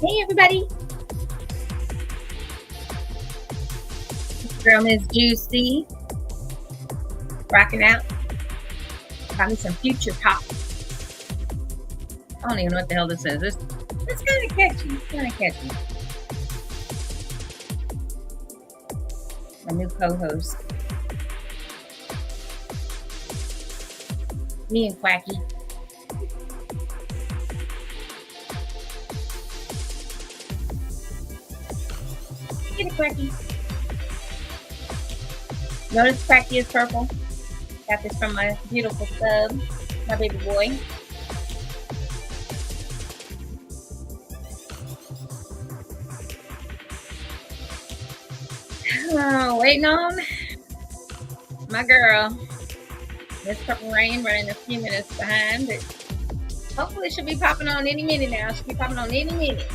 Hey everybody, girl Miss JewCee, rocking out. Probably some future pop. I don't even know what the hell this is. It's kind of catchy. My new co-host, me and Quacky. Get it, Quacky. Notice Quacky is purple. Got this from my beautiful sub, my baby boy. Waiting on my girl, Miss Purple Rain, running a few minutes behind, but hopefully she'll be popping on any minute now. She'll be popping on any minute.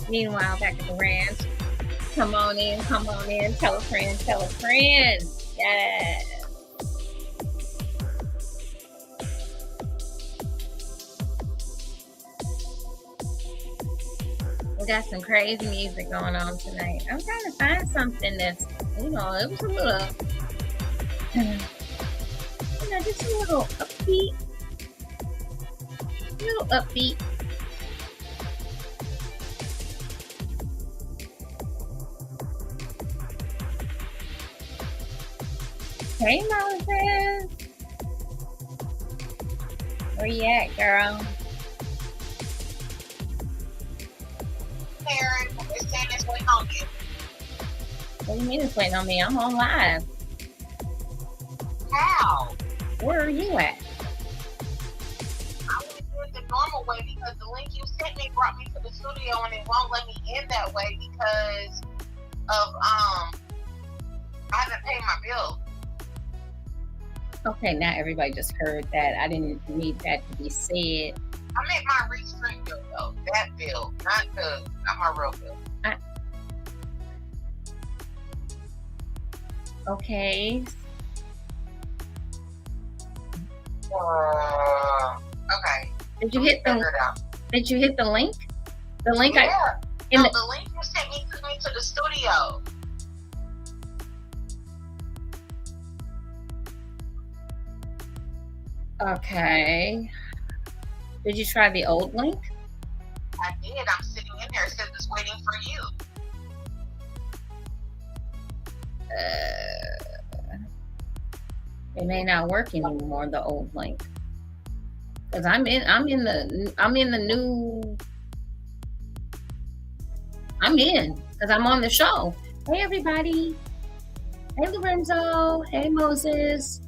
Meanwhile, back at the ranch, come on in, tell a friend. Yes. We got some crazy music going on tonight. I'm trying to find something that's, it was a little, just a little upbeat. Hey, Moses. Where you at, girl? Aaron, it's saying it's waiting on you. What do you mean it's waiting on me? I'm on live. How? Where are you at? I went through it the normal way because the link you sent me brought me to the studio and it won't let me in that way because of I haven't paid my bill. Okay, now everybody just heard that. I didn't need that to be said. I meant my Restream bill though. That bill, not my real bill. Okay. Okay. Did you hit the link? The link yeah. The link you sent me took me to the studio. Okay. Did you try the old link? I did. I'm sitting in there. It says it's waiting for you. It may not work anymore, the old link. Because I'm in because I'm on the show. Hey everybody. Hey Lorenzo. Hey Moses.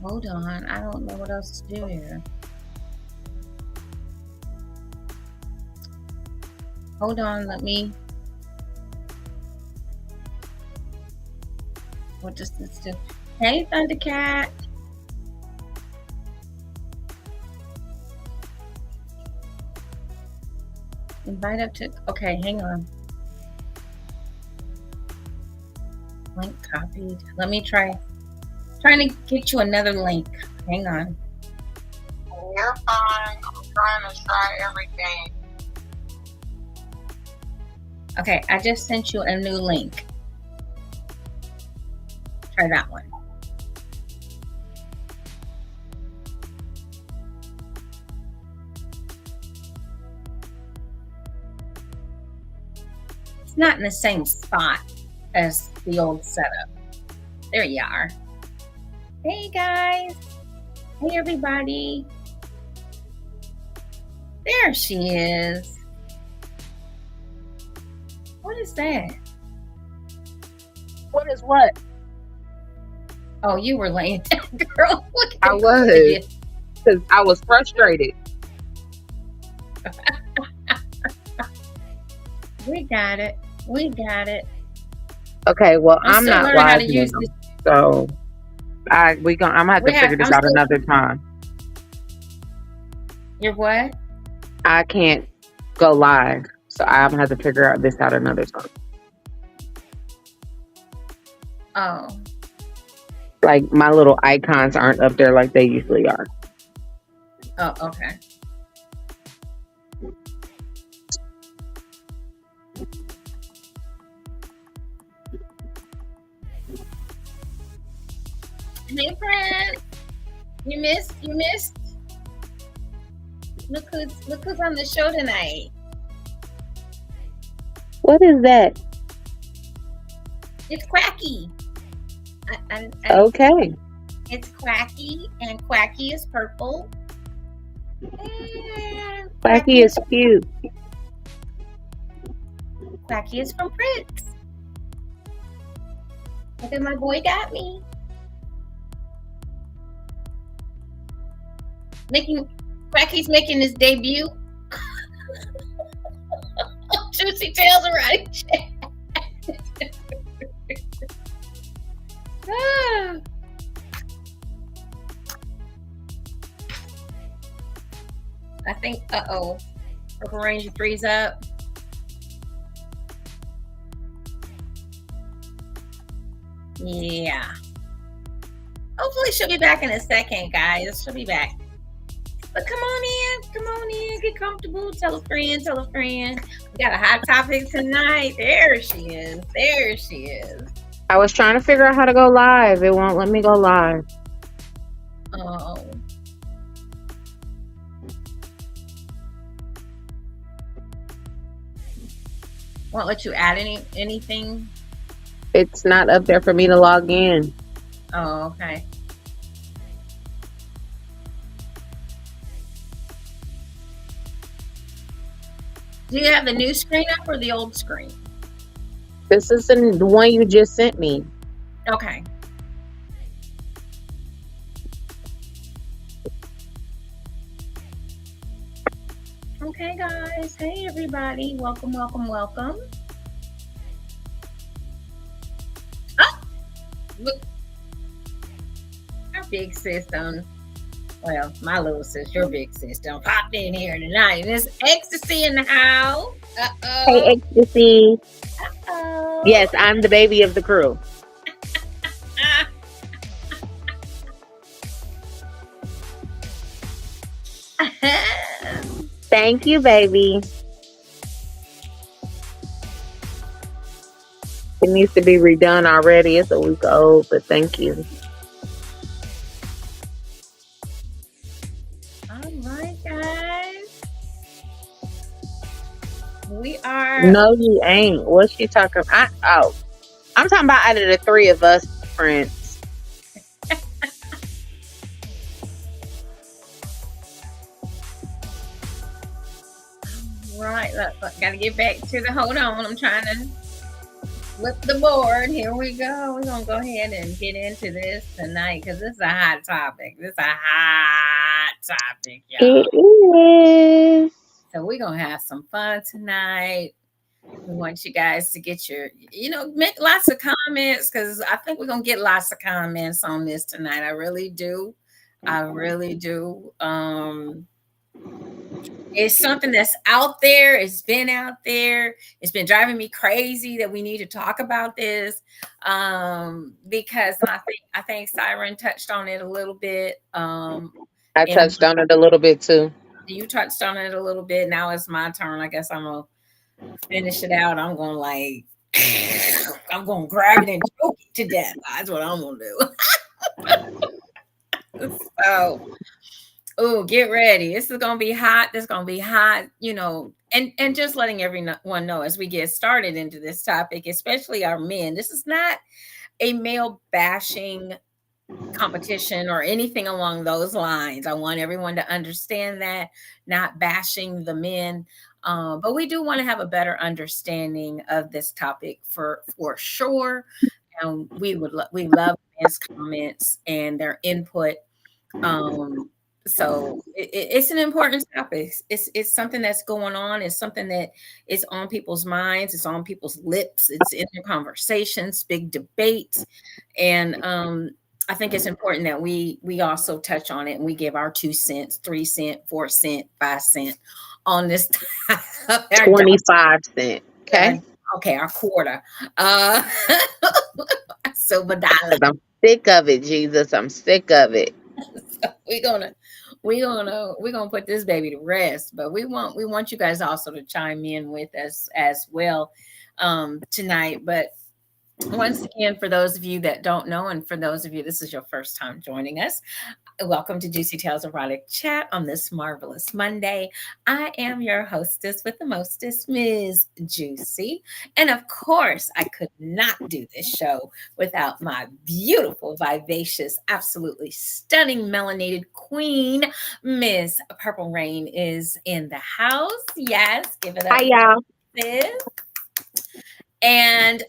Hold on, I don't know what else to do here. Hold on, what does this do? Hey, Thundercat. Invite up to, okay, hang on. Link copied. Let me trying to get you another link. Hang on. You're fine. I'm trying to try everything. Okay, I just sent you a new link. Try that one. It's not in the same spot as the old setup. There you are. Hey guys. Hey everybody. There she is. What is that? What is what? Oh, you were laying down, girl. Look at I was. Because I was frustrated. We got it. Okay, well, I'm not learning how to live use now, this. so I'm gonna have to figure this out another time. You're what? I can't go live, so I'm gonna have to figure this out another time. Oh. Like my little icons aren't up there like they usually are. Oh, okay. Hey, friend. You missed. Look who's on the show tonight. What is that? It's Quacky. Okay. It's Quacky, and Quacky is purple. And Quacky is cute. Quacky is from Prince. Look at my boy got me. Quacky's making his debut. JewCee Tales are right. I think, Purple Ranger 3's up. Yeah. Hopefully she'll be back in a second, guys. She'll be back. But come on in, get comfortable. Tell a friend. We got a hot topic tonight. There she is. I was trying to figure out how to go live. It won't let me go live. Oh. Won't let you add anything? It's not up there for me to log in. Oh, okay. Do you have the new screen up or the old screen? This is the one you just sent me. Okay. Okay, guys. Hey, everybody. Welcome. Oh, look. Our big sis my little sis, your big sis popped in here tonight. There's Ecstasy in the house. Uh-oh. Hey, Ecstasy. Uh-oh. Yes, I'm the baby of the crew. Thank you, baby. It needs to be redone already. It's a week old, but thank you. All right, guys. We are. No, you ain't. What's she talking about? I'm talking about out of the three of us, friends. Right, look, gotta get back to the hold on. I'm trying to flip the board. Here we go. We're gonna go ahead and get into this tonight because this is a hot topic. Y'all. It is. So we're gonna have some fun tonight. We want you guys to get make lots of comments because I think we're gonna get lots of comments on this tonight. I really do. It's something that's out there. It's been out there. It's been driving me crazy that we need to talk about this because I think Syren touched on it a little bit. I touched on it a little bit too. You touched on it a little bit. Now it's my turn. I guess I'm gonna finish it out. I'm gonna grab it and choke it to death. That's what I'm gonna do. So, get ready. This is gonna be hot. And just letting everyone know as we get started into this topic, especially our men. This is not a male bashing competition or anything along those lines. I want everyone to understand that, not bashing the men. But we do want to have a better understanding of this topic for sure. And we love men's comments and their input. So it's an important topic. It's something that's going on. It's something that is on people's minds. It's on people's lips. It's in their conversations, big debates. And I think it's important that we also touch on it and we give our 2 cents, 3 cents, 4 cents, 5 cents on this. 25 cents. Okay. Okay, our quarter. Silver dollar. sick of it, Jesus. I'm sick of it. We're gonna put this baby to rest, but we want you guys also to chime in with us as well tonight. But once again, for those of you that don't know, and for those of you, this is your first time joining us, welcome to Juicy Tales Erotic Chat on this marvelous Monday. I am your hostess with the mostest, Ms. JewCee. And of course, I could not do this show without my beautiful, vivacious, absolutely stunning melanated queen, Miss Purple Rain is in the house. Yes, give it up. Hi, y'all. Sis. And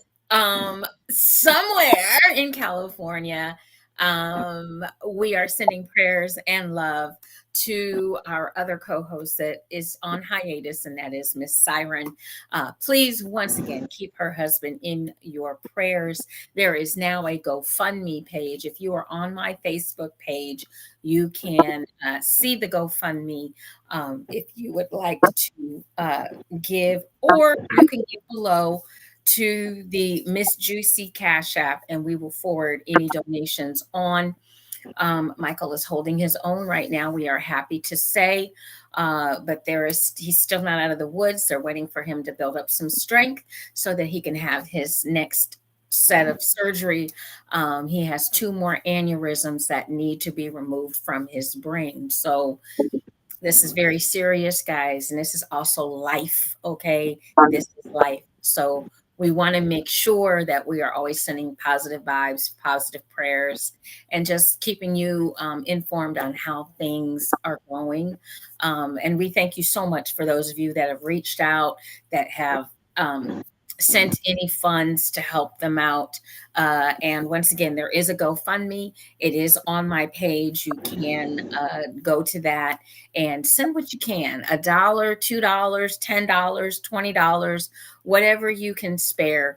somewhere in California, we are sending prayers and love to our other co-host that is on hiatus, and that is Miss Syren. Please, once again, keep her husband in your prayers. There is now a GoFundMe page. If you are on my Facebook page, you can see the GoFundMe if you would like to give, or you can give below to the Miss JewCee Cash App, and we will forward any donations on. Michael is holding his own right now, we are happy to say, but he's still not out of the woods. They're waiting for him to build up some strength so that he can have his next set of surgery. He has 2 more aneurysms that need to be removed from his brain. So this is very serious, guys, and this is also life, okay? This is life. So we want to make sure that we are always sending positive vibes, positive prayers, and just keeping you informed on how things are going. And we thank you so much for those of you that have reached out, that have sent any funds to help them out. And once again, there is a GoFundMe. It is on my page. You can go to that and send what you can, $1, $2, $10, $20, whatever you can spare.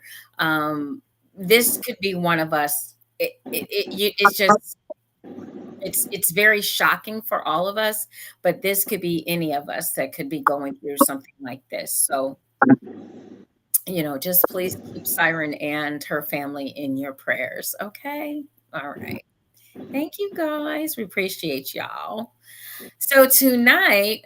This could be one of us. It's very shocking for all of us, but this could be any of us that could be going through something like this. So, just please keep Syren and her family in your prayers. Okay. All right. Thank you, guys. We appreciate y'all. So tonight,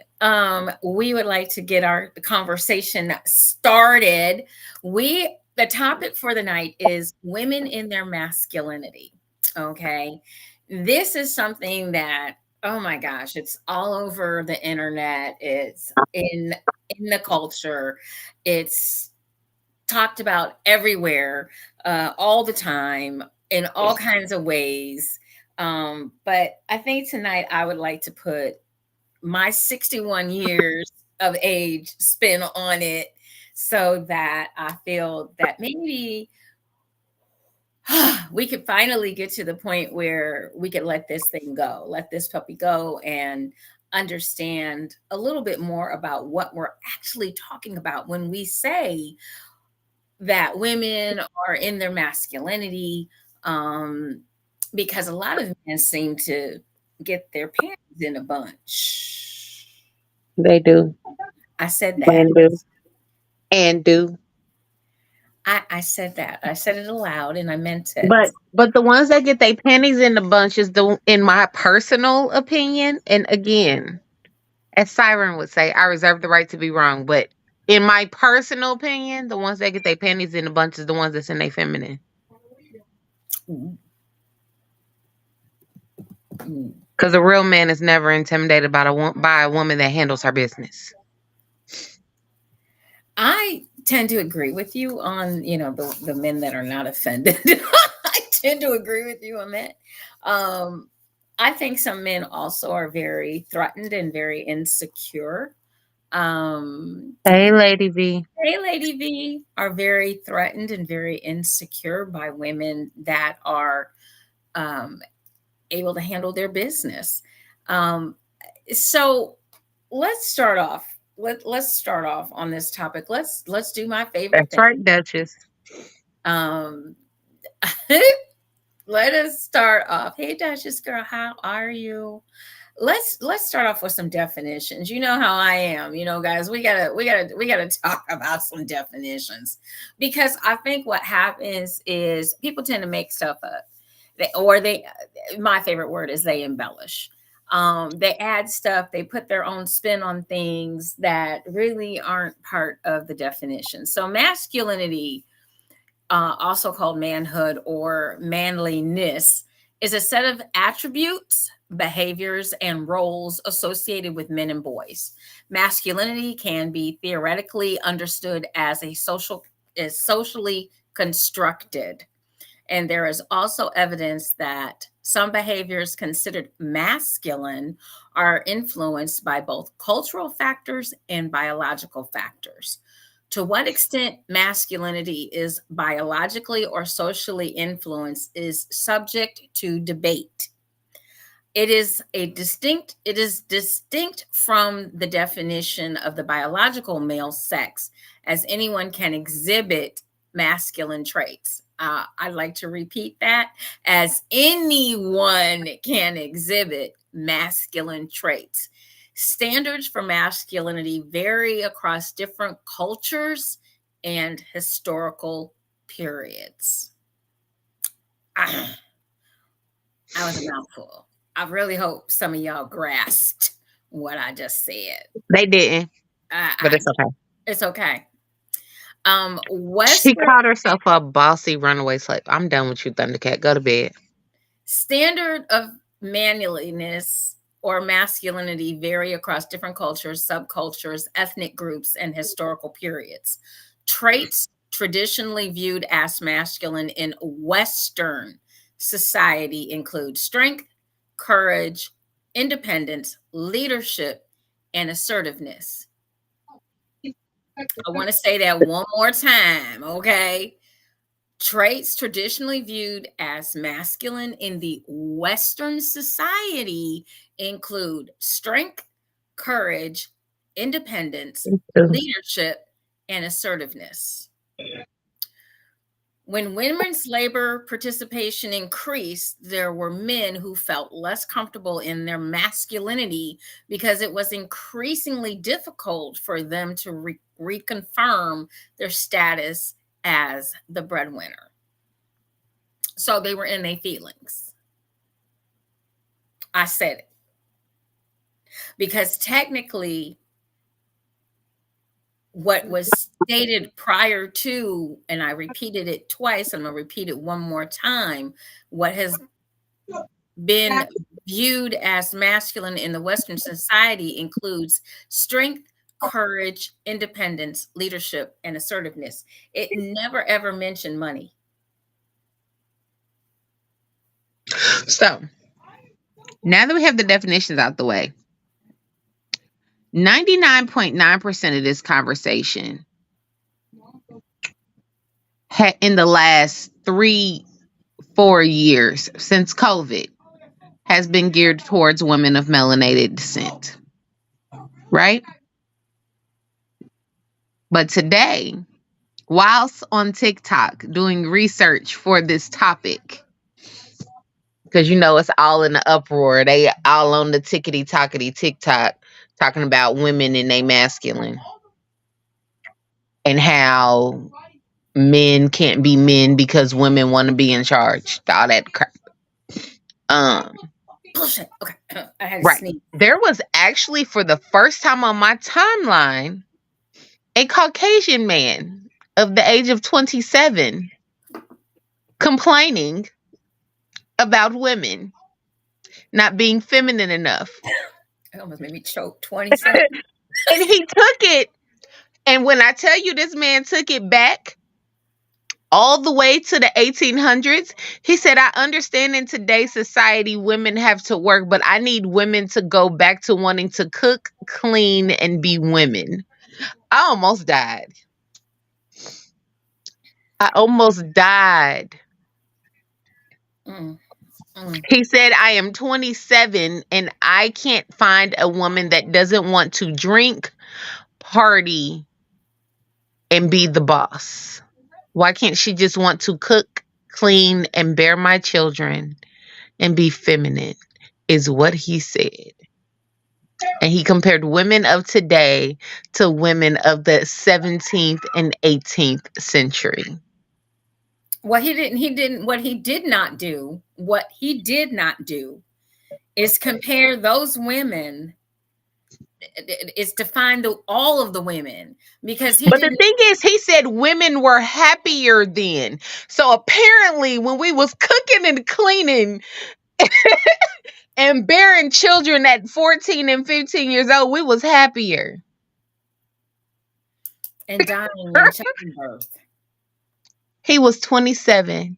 we would like to get the conversation started. The topic for the night is women in their masculinity. Okay. This is something that, oh my gosh, it's all over the internet. It's in the culture. It's talked about everywhere, all the time, in all kinds of ways. But I think tonight I would like to put my 61 years of age spin on it, so that I feel that maybe we could finally get to the point where we could let this puppy go, and understand a little bit more about what we're actually talking about when we say that women are in their masculinity, because a lot of men seem to get their panties in a bunch. They do. I said that. And do. I said that. I said it aloud, and I meant it. But the ones that get their panties in a bunch is in my personal opinion. And again, as Syren would say, I reserve the right to be wrong. But in my personal opinion, the ones that get their panties in a bunch is the ones that's in their feminine. Because a real man is never intimidated by a woman that handles her business. I tend to agree with you on, the men that are not offended. I tend to agree with you on that. I think some men also are very threatened and very insecure. Hey, Lady V. Hey, Lady V, are very threatened and very insecure by women that are able to handle their business. So let's start off. Let's start off on this topic. Let's do my favorite. That's right, Duchess. Let us start off. Hey, Duchess girl, how are you? Let's start off with some definitions. You know how I am, guys. We gotta talk about some definitions, because I think what happens is people tend to make stuff up. They my favorite word is they embellish. They add stuff, they put their own spin on things that really aren't part of the definition. So masculinity, also called manhood or manliness, is a set of attributes, behaviors, and roles associated with men and boys. Masculinity can be theoretically understood as socially constructed. And there is also evidence that some behaviors considered masculine are influenced by both cultural factors and biological factors. To what extent masculinity is biologically or socially influenced is subject to debate. It is distinct from the definition of the biological male sex, as anyone can exhibit masculine traits. I'd like to repeat that, as anyone can exhibit masculine traits. Standards for masculinity vary across different cultures and historical periods. That was a mouthful. I really hope some of y'all grasped what I just said. They didn't, but it's okay. It's okay. She called herself a bossy runaway slave. I'm done with you, Thundercat. Go to bed. Standard of manliness or masculinity vary across different cultures, subcultures, ethnic groups, and historical periods. Traits traditionally viewed as masculine in Western society include strength, courage, independence, leadership, and assertiveness. I want to say that one more time, okay? Traits traditionally viewed as masculine in the Western society include strength, courage, independence, leadership, and assertiveness. When women's labor participation increased, there were men who felt less comfortable in their masculinity because it was increasingly difficult for them to reconfirm their status as the breadwinner. So they were in their feelings. I said it. Because technically, what was stated prior to, and I repeated it twice, I'm going to repeat it one more time, what has been viewed as masculine in the Western society includes strength, courage, independence, leadership, and assertiveness. It never, ever mentioned money. So, now that we have the definitions out the way, 99.9% of this conversation in the last 3-4 years since COVID has been geared towards women of melanated descent, right? But today, whilst on TikTok doing research for this topic, because you know it's all in the uproar, they all on the tickety-tockety TikTok talking about women and they masculine and how men can't be men because women want to be in charge. All that crap. Bullshit. Okay. I had to Right. sneeze. There was actually, for the first time on my timeline, a Caucasian man of the age of 27 complaining about women not being feminine enough. It almost made me choke. 27. And he took it. And when I tell you this man took it back all the way to the 1800s, he said, I understand in today's society women have to work, but I need women to go back to wanting to cook, clean, and be women. I almost died. He said, I am 27 and I can't find a woman that doesn't want to drink, party, and be the boss. Why can't she just want to cook, clean, and bear my children and be feminine, is what he said. And he compared women of today to women of the 17th and 18th century. What he did not do is compare those women, is to find all of the women, because he But the didn't. thing is, he said women were happier then. So apparently, when we was cooking and cleaning and bearing children at 14 and 15 years old, we was happier. And dying in childbirth. He was 27.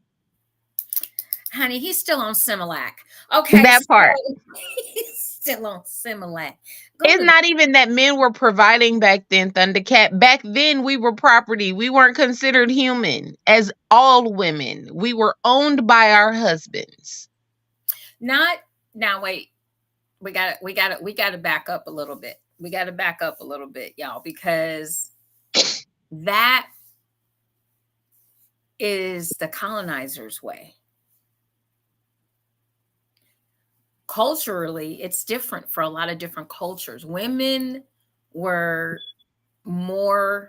Honey, he's still on Similac. Okay, That part. he's still on Similac. It's not even that men were providing back then, Thundercat. Back then, we were property. We weren't considered human, as all women. We were owned by our husbands. Not now. Wait, we got to back up a little bit. We got to back up a little bit, y'all, because that is the colonizer's way. Culturally, it's different for a lot of different cultures. Women were more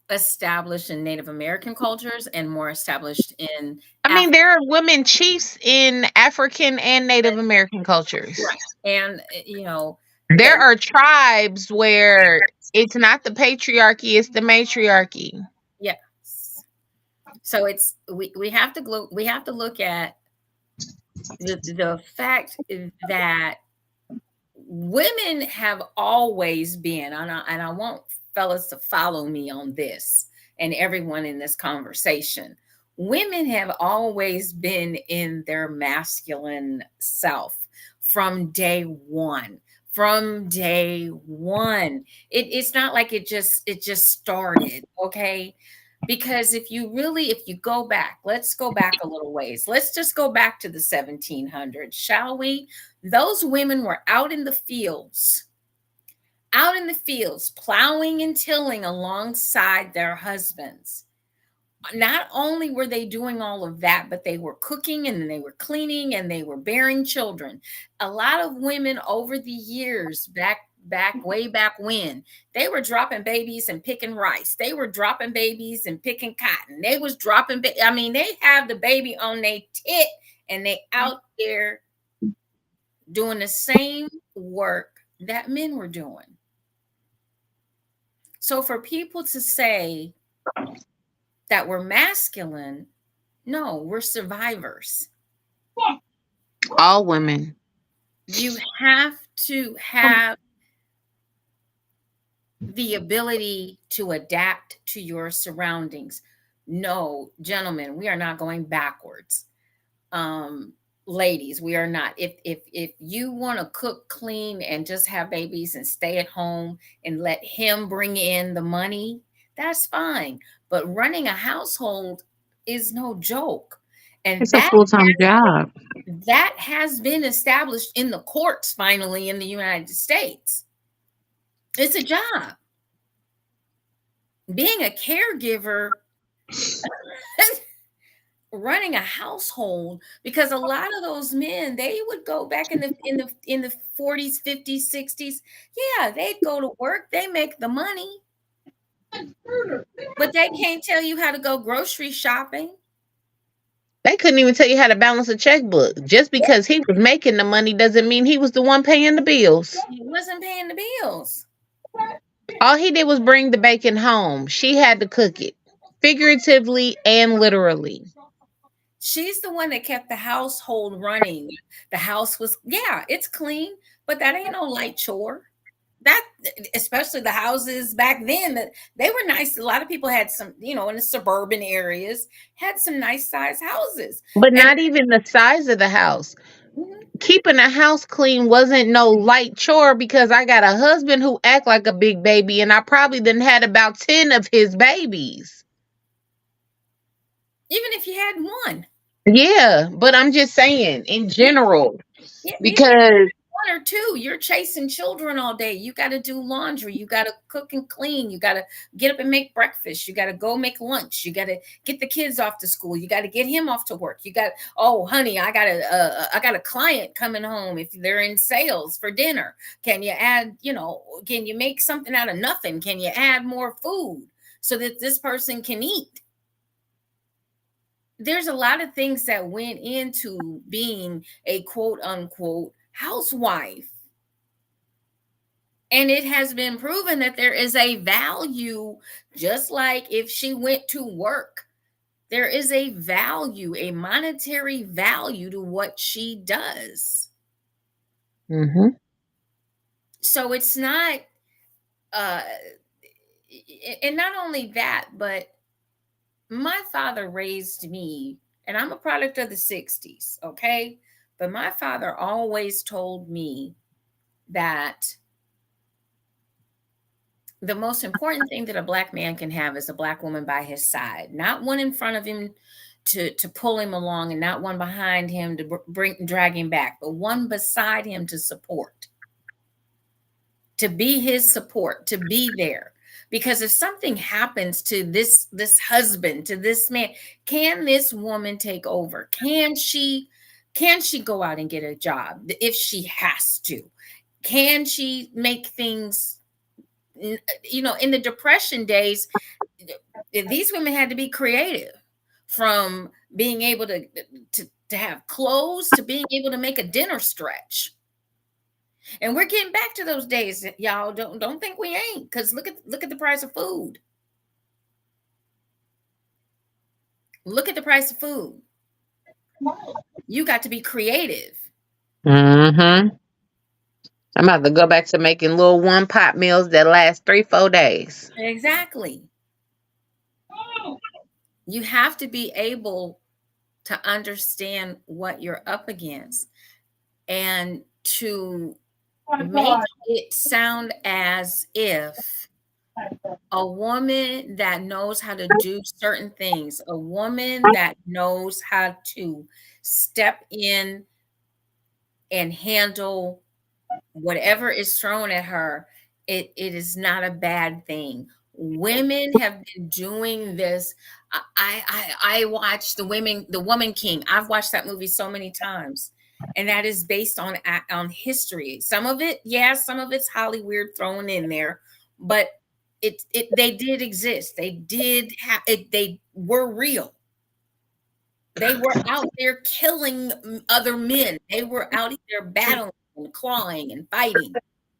established in Native American cultures and more established in there are women chiefs in African and Native American cultures. Right. And, there are tribes where it's not the patriarchy, it's the matriarchy. Yes. So it's we have to look at the fact that women have always been, and I want fellas to follow me on this, and everyone in this conversation. Women have always been in their masculine self from day one. From day one. It's not like it just started, okay? Because if you go back, let's go back a little ways. Let's just go back to the 1700s, shall we? Those women were out in the fields, plowing and tilling alongside their husbands. Not only were they doing all of that, but they were cooking and they were cleaning and they were bearing children. A lot of women over the years, way back when, they were dropping babies and picking rice. They were dropping babies and picking cotton. They was dropping, they have the baby on their tit and they out there doing the same work that men were doing. So for people to say that we're masculine, no, we're survivors. All women. You have to have the ability to adapt to your surroundings. No, gentlemen, we are not going backwards. Ladies, we are not. If you want to cook, clean, and just have babies and stay at home and let him bring in the money, that's fine. But running a household is no joke. And it's a full-time job. That has been established in the courts finally in the United States. It's a job. Being a caregiver, running a household, because a lot of those men, they would go back in the 40s, 50s, 60s. Yeah, they'd go to work, they make the money. But they can't tell you how to go grocery shopping. They couldn't even tell you how to balance a checkbook. Just because he was making the money doesn't mean he was the one paying the bills. He wasn't paying the bills. All he did was bring the bacon home. She had to cook it, figuratively and literally. She's the one that kept the household running. The house was, it's clean, but that ain't no light chore. That, especially the houses back then, that they were nice. A lot of people had some, in the suburban areas, had some nice size houses. But not even the size of the house. Mm-hmm. Keeping a house clean wasn't no light chore, because I got a husband who act like a big baby, and I probably done had about 10 of his babies. Even if you had one. Yeah, but I'm just saying, in general, because one or two, you're chasing children all day. You got to do laundry. You got to cook and clean. You got to get up and make breakfast. You got to go make lunch. You got to get the kids off to school. You got to get him off to work. You got, oh, honey, I got a client coming home. If they're in sales for dinner, can you add, can you make something out of nothing? Can you add more food so that this person can eat? there's a lot of things that went into being a quote unquote housewife. And it has been proven that there is a value, just like if she went to work, there is a value, a monetary value to what she does. Mm-hmm. So it's not, uh, and not only that, but my father raised me, and I'm a product of the 60s, okay? But my father always told me that the most important thing that a black man can have is a black woman by his side, not one in front of him to pull him along, and not one behind him to drag him back, but one beside him to support, to be his support, to be there. Because if something happens to this husband, to this man, can this woman take over? Can she go out and get a job if she has to? Can she make things, you know, in the Depression days, these women had to be creative, from being able to have clothes to being able to make a dinner stretch. And we're getting back to those days, y'all. Don't think we ain't, because look at the price of food. Look at the price of food. You got to be creative. Mm-hmm. I'm about to go back to making little one pot meals that last 3-4 days. Exactly. You have to be able to understand what you're up against, and to make it sound as if a woman that knows how to do certain things, a woman that knows how to step in and handle whatever is thrown at her, it is not a bad thing. Women have been doing this. I watched the Woman King. I've watched that movie so many times, and that is based on history. Some of it, yeah, some of it's Hollywood thrown in there, but they did exist. They did have it. They were real. They were out there killing other men. They were out there battling and clawing and fighting.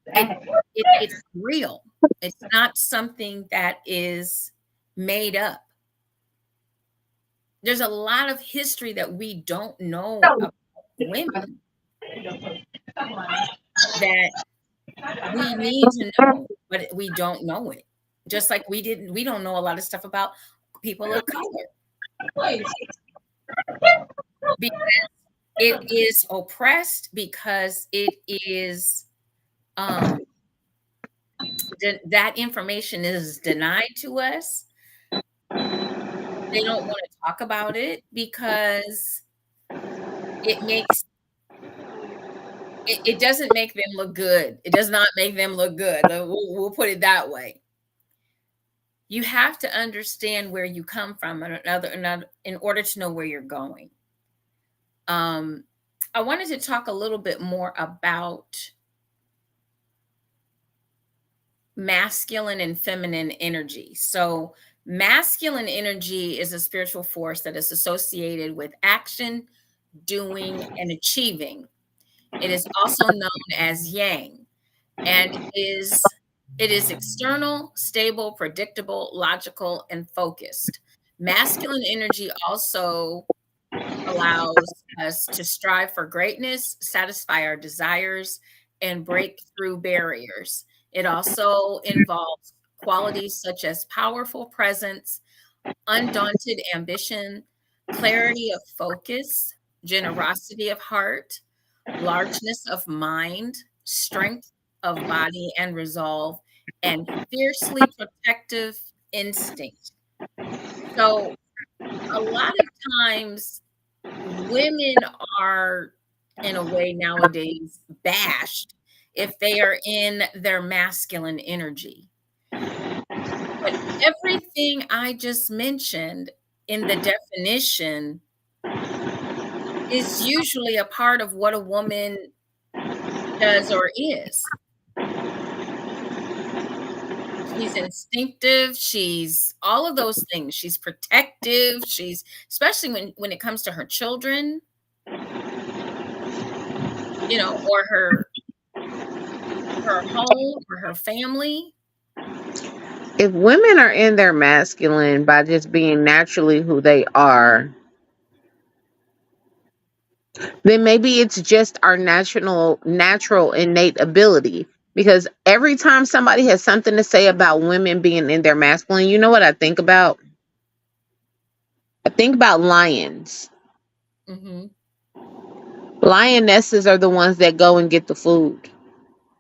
It's real. It's not something that is made up. There's a lot of history that we don't know about women that we need to know, but we don't know it. Just like we don't know a lot of stuff about people of color. Because it is oppressed, because it is that information is denied to us. They don't want to talk about it because it doesn't make them look good. It does not make them look good. We'll put it that way. You have to understand where you come from in order to know where you're going. I wanted to talk a little bit more about masculine and feminine energy. So masculine energy is a spiritual force that is associated with action, doing, and achieving. It is also known as yang, and it is external, stable, predictable, logical, and focused. Masculine energy also allows us to strive for greatness, satisfy our desires, and break through barriers. It also involves qualities such as powerful presence, undaunted ambition, clarity of focus, generosity of heart, largeness of mind, strength of body and resolve, and fiercely protective instinct. So, a lot of times, women are, in a way, nowadays bashed if they are in their masculine energy. But everything I just mentioned in the definition is usually a part of what a woman does or is. She's instinctive. She's all of those things. She's protective. She's especially when it comes to her children, or her home or her family. If women are in their masculine by just being naturally who they are, then maybe it's just our natural innate ability. Because every time somebody has something to say about women being in their masculine, you know what I think about? I think about lions. Mm-hmm. Lionesses are the ones that go and get the food.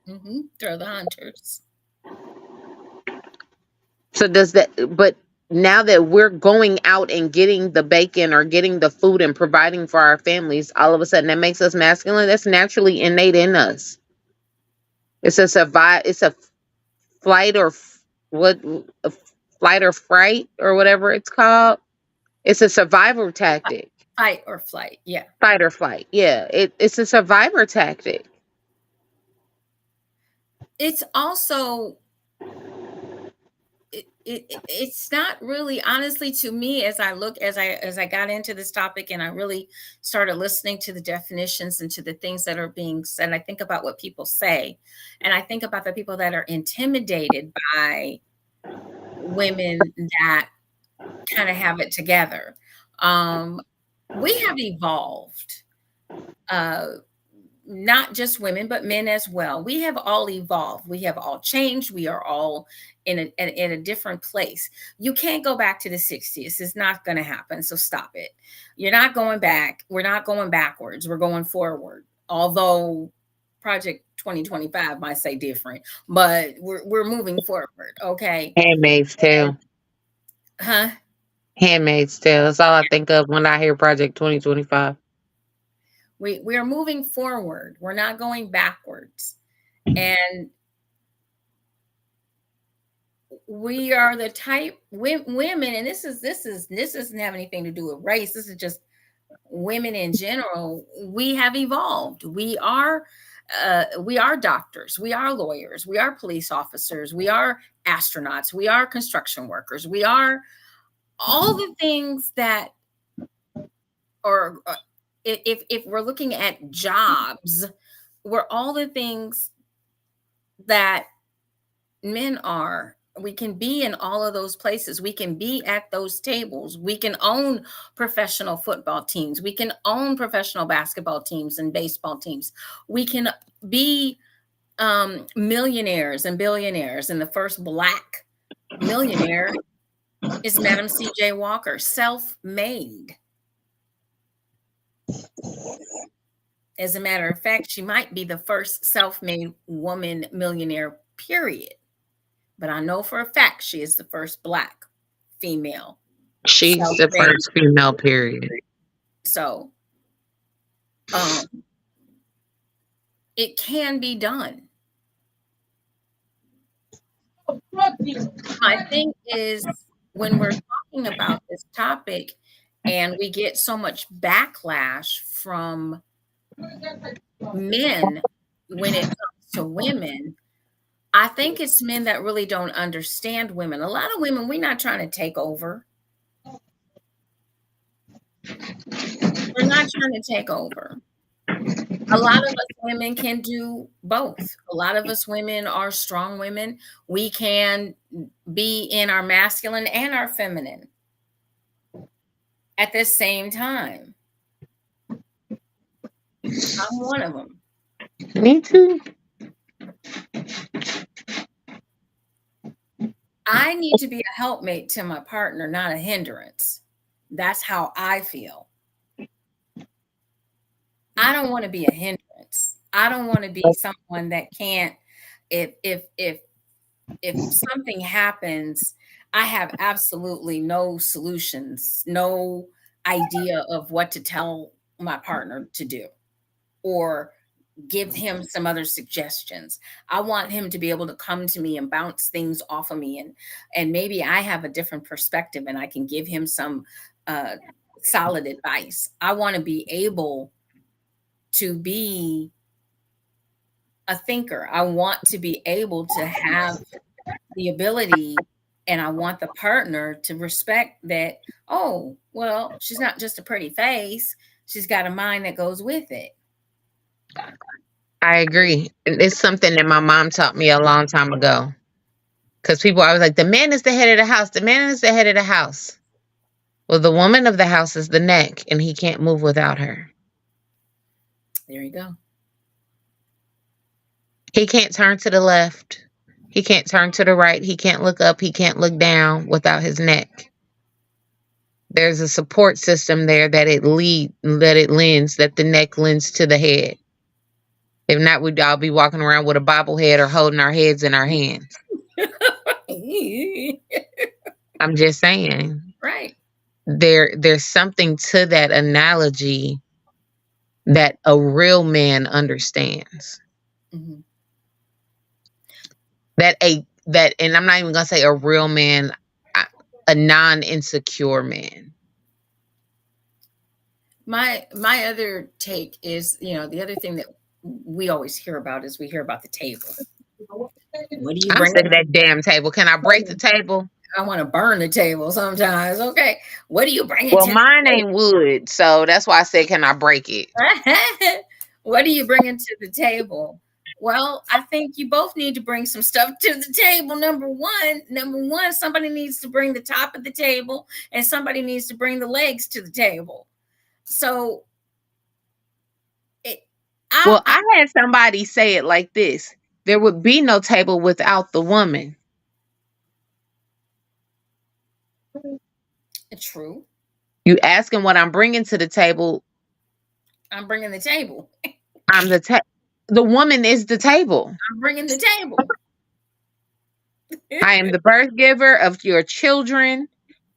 Mm-hmm. They're the hunters. So does that, but now that we're going out and getting the bacon or getting the food and providing for our families, all of a sudden that makes us masculine. That's naturally innate in us. It's a it's a flight or what, a flight or fright or whatever it's called. It's a survival tactic. Fight or flight. Yeah. Fight or flight. Yeah. It's a survivor tactic. It's also it's not really, honestly, to me, as I got into this topic and I really started listening to the definitions and to the things that are being said. I think about what people say, and I think about the people that are intimidated by women that kind of have it together. We have evolved, uh, not just women, but men as well. We have all evolved. We have all changed. We are all in a different place. You can't go back to the 60s. It's not going to happen. So stop it. You're not going back. We're not going backwards. We're going forward. Although Project 2025 might say different, but we're moving forward. Okay. Handmaid's Tale. Huh? Handmaid's Tale. That's all I think of when I hear Project 2025. We are moving forward. We're not going backwards. And we are the type women, and this doesn't have anything to do with race. This is just women in general. We have evolved. We are doctors. We are lawyers. We are police officers. We are astronauts. We are construction workers. We are all the things that are. If we're looking at jobs, we're all the things that men are. We can be in all of those places. We can be at those tables. We can own professional football teams. We can own professional basketball teams and baseball teams. We can be millionaires and billionaires. And the first Black millionaire is Madam C.J. Walker, self-made. As a matter of fact, she might be the first self-made woman millionaire, period. But I know for a fact she is the first Black female. She's the first female, period. So, it can be done. My thing is, when we're talking about this topic and we get so much backlash from men when it comes to women, I think it's men that really don't understand women. A lot of women, we're not trying to take over. We're not trying to take over. A lot of us women can do both. A lot of us women are strong women. We can be in our masculine and our feminine at the same time. I'm one of them. Me too. I need to be a helpmate to my partner, not a hindrance. That's how I feel. I don't want to be a hindrance. I don't want to be someone that can't, if something happens, I have absolutely no solutions, no idea of what to tell my partner to do or give him some other suggestions. I want him to be able to come to me and bounce things off of me, and maybe I have a different perspective and I can give him some solid advice. I want to be able to be a thinker. I want to be able to have the ability, and I want the partner to respect that, oh, well, she's not just a pretty face, she's got a mind that goes with it. I agree. It's something that my mom taught me a long time ago. Because people always like, the man is the head of the house. The man is the head of the house. Well, the woman of the house is the neck, and he can't move without her. There you go. He can't turn to the left. He can't turn to the right. He can't look up. He can't look down without his neck. There's a support system there that it lends, that the neck lends to the head. If not, we'd all be walking around with a bobblehead or holding our heads in our hands. I'm just saying. Right. There's something to that analogy that a real man understands. Mm-hmm. And I'm not even gonna say a real man, a non-insecure man. My other take is, the other thing that we always hear about is we hear about the table. What do you I'm bring? sick of that damn table. Can I break the table? I want to burn the table sometimes. Okay. What do you bring? Well, mine ain't wood, so that's why I said, can I break it? What do you bring to the table? Well, I think you both need to bring some stuff to the table. Number one, somebody needs to bring the top of the table, and somebody needs to bring the legs to the table. So, I had somebody say it like this: there would be no table without the woman. True. You asking what I'm bringing to the table? I'm bringing the table. I'm the woman is the table. I'm bringing the table. I am the birth giver of your children.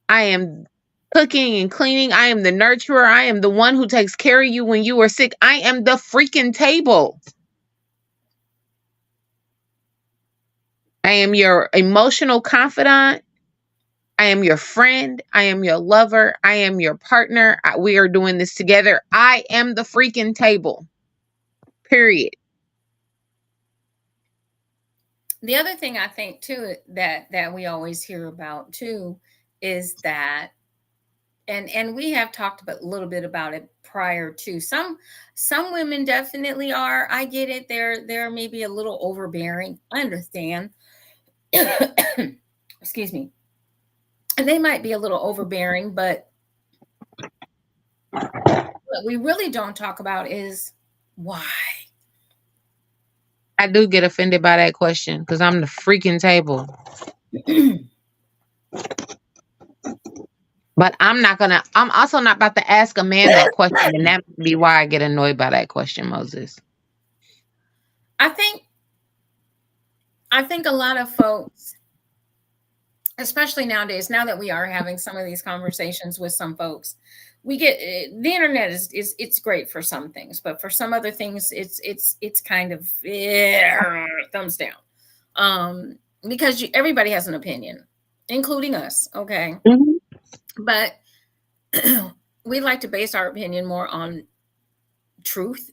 I am cooking and cleaning. I am the nurturer. I am the one who takes care of you when you are sick. I am the freaking table. I am your emotional confidant. I am your friend. I am your lover. I am your partner. We are doing this together. I am the freaking table. Period. The other thing I think too that we always hear about too is that, and we have talked a little bit about it prior to, some women definitely are. I get it. They're maybe a little overbearing. I understand. Excuse me. And they might be a little overbearing, but what we really don't talk about is why. I do get offended by that question because I'm the freaking table. But I'm also not about to ask a man that question, and that would be why I get annoyed by that question, Moses. I think a lot of folks, especially nowadays, now that we are having some of these conversations with some folks, we get the internet is it's great for some things, but for some other things, it's kind of thumbs down, because everybody has an opinion, including us. Okay. Mm-hmm. But we like to base our opinion more on truth,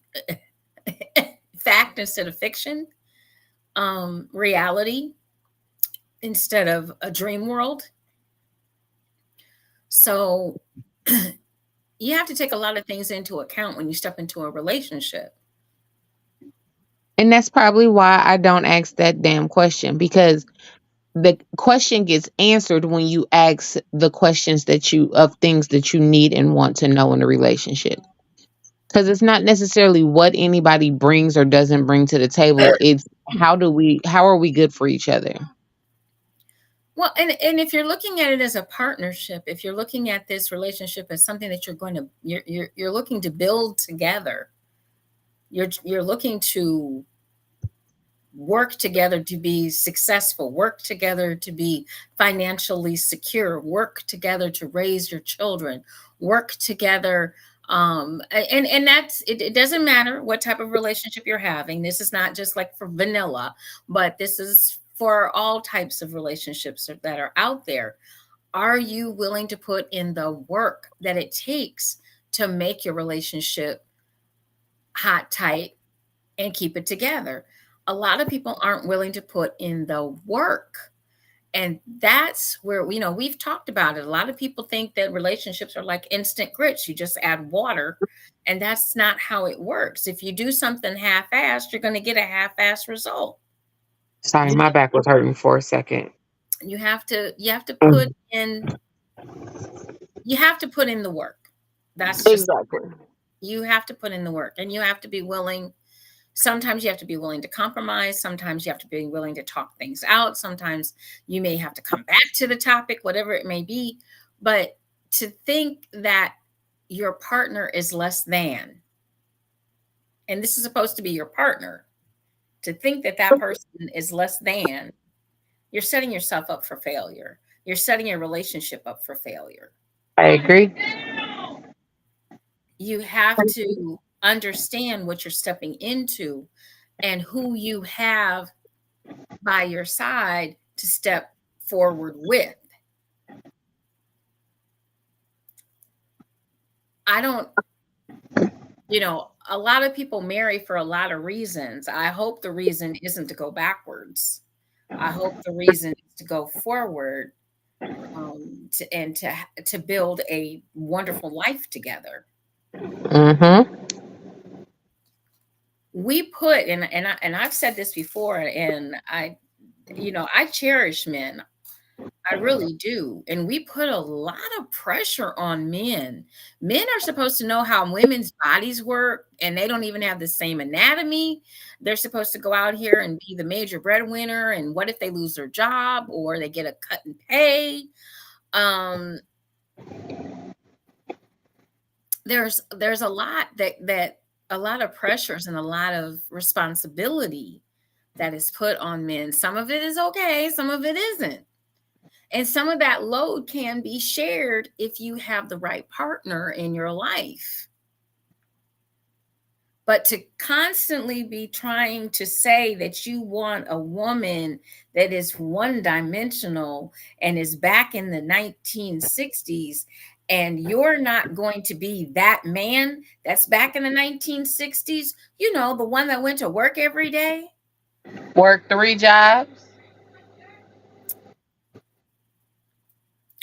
fact instead of fiction, reality instead of a dream world. So you have to take a lot of things into account when you step into a relationship. And that's probably why I don't ask that damn question, because the question gets answered when you ask the questions of things that you need and want to know in a relationship. Because it's not necessarily what anybody brings or doesn't bring to the table. It's how are we good for each other? Well, and if you're looking at it as a partnership, if you're looking at this relationship as something that you're looking to build together, you're looking to work together to be successful, work together to be financially secure, work together to raise your children, work together. And that's it doesn't matter what type of relationship you're having. This is not just like for vanilla, but this is for all types of relationships that are out there. Are you willing to put in the work that it takes to make your relationship hot, tight, and keep it together? A lot of people aren't willing to put in the work. And that's where, you know, we've talked about it. A lot of people think that relationships are like instant grits. You just add water, and that's not how it works. If you do something half-assed, you're going to get a half-assed result. Sorry, You my back was hurting for a second. you have to put Mm. in the work. That's just, Exactly. you have to put in the work, and you have to be willing. Sometimes you have to be willing to compromise. Sometimes you have to be willing to talk things out. Sometimes you may have to come back to the topic, whatever it may be. But to think that your partner is less than, and this is supposed to be your partner, to think that that person is less than, you're setting yourself up for failure. You're setting your relationship up for failure. I agree. You have to understand what you're stepping into and who you have by your side to step forward with. I don't, you know, a lot of people marry for a lot of reasons. I hope the reason isn't to go backwards. I hope the reason is to go forward, to build a wonderful life together. Mm-hmm. We put, and I've said this before, and I cherish men. I really do. And we put a lot of pressure on men. Men are supposed to know how women's bodies work, and they don't even have the same anatomy. They're supposed to go out here and be the major breadwinner. And what if they lose their job or they get a cut in pay? There's a lot that a lot of pressures and a lot of responsibility that is put on men. Some of it is okay, some of it isn't. And some of that load can be shared if you have the right partner in your life. But to constantly be trying to say that you want a woman that is one-dimensional and is back in the 1960s, and you're not going to be that man that's back in the 1960s, you know, the one that went to work every day. Work 3 jobs.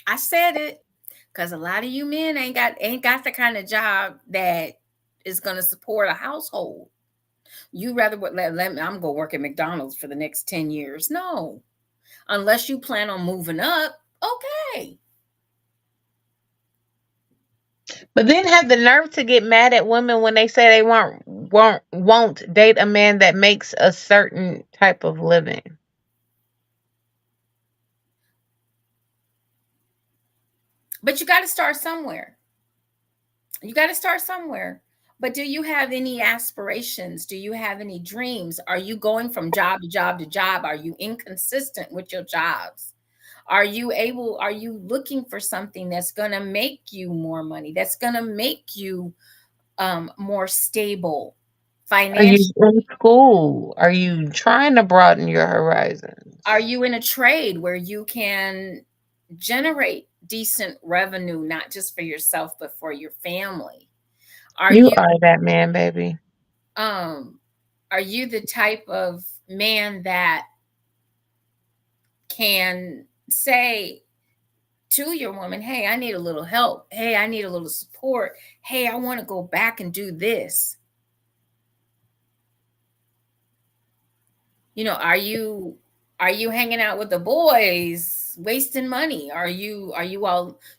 I said it, because a lot of you men ain't got the kind of job that is going to support a household. You rather let me, I'm going to work at McDonald's for the next 10 years. No, unless you plan on moving up. Okay. But then have the nerve to get mad at women when they say they won't date a man that makes a certain type of living. But you got to start somewhere. You got to start somewhere. But do you have any aspirations? Do you have any dreams? Are you going from job to job to job? Are you inconsistent with your jobs? Are you looking for something that's going to make you more money, that's going to make you more stable Are you financially? in school? Are you trying to broaden your horizons? Are you in a trade where you can generate decent revenue, not just for yourself, but for your family? Are You you are that man, baby. um are you the type of man that can say to your woman, hey, I need a little help, hey, I need a little support, hey, I want to go back and do this? You know, are you hanging out with the boys wasting money? Do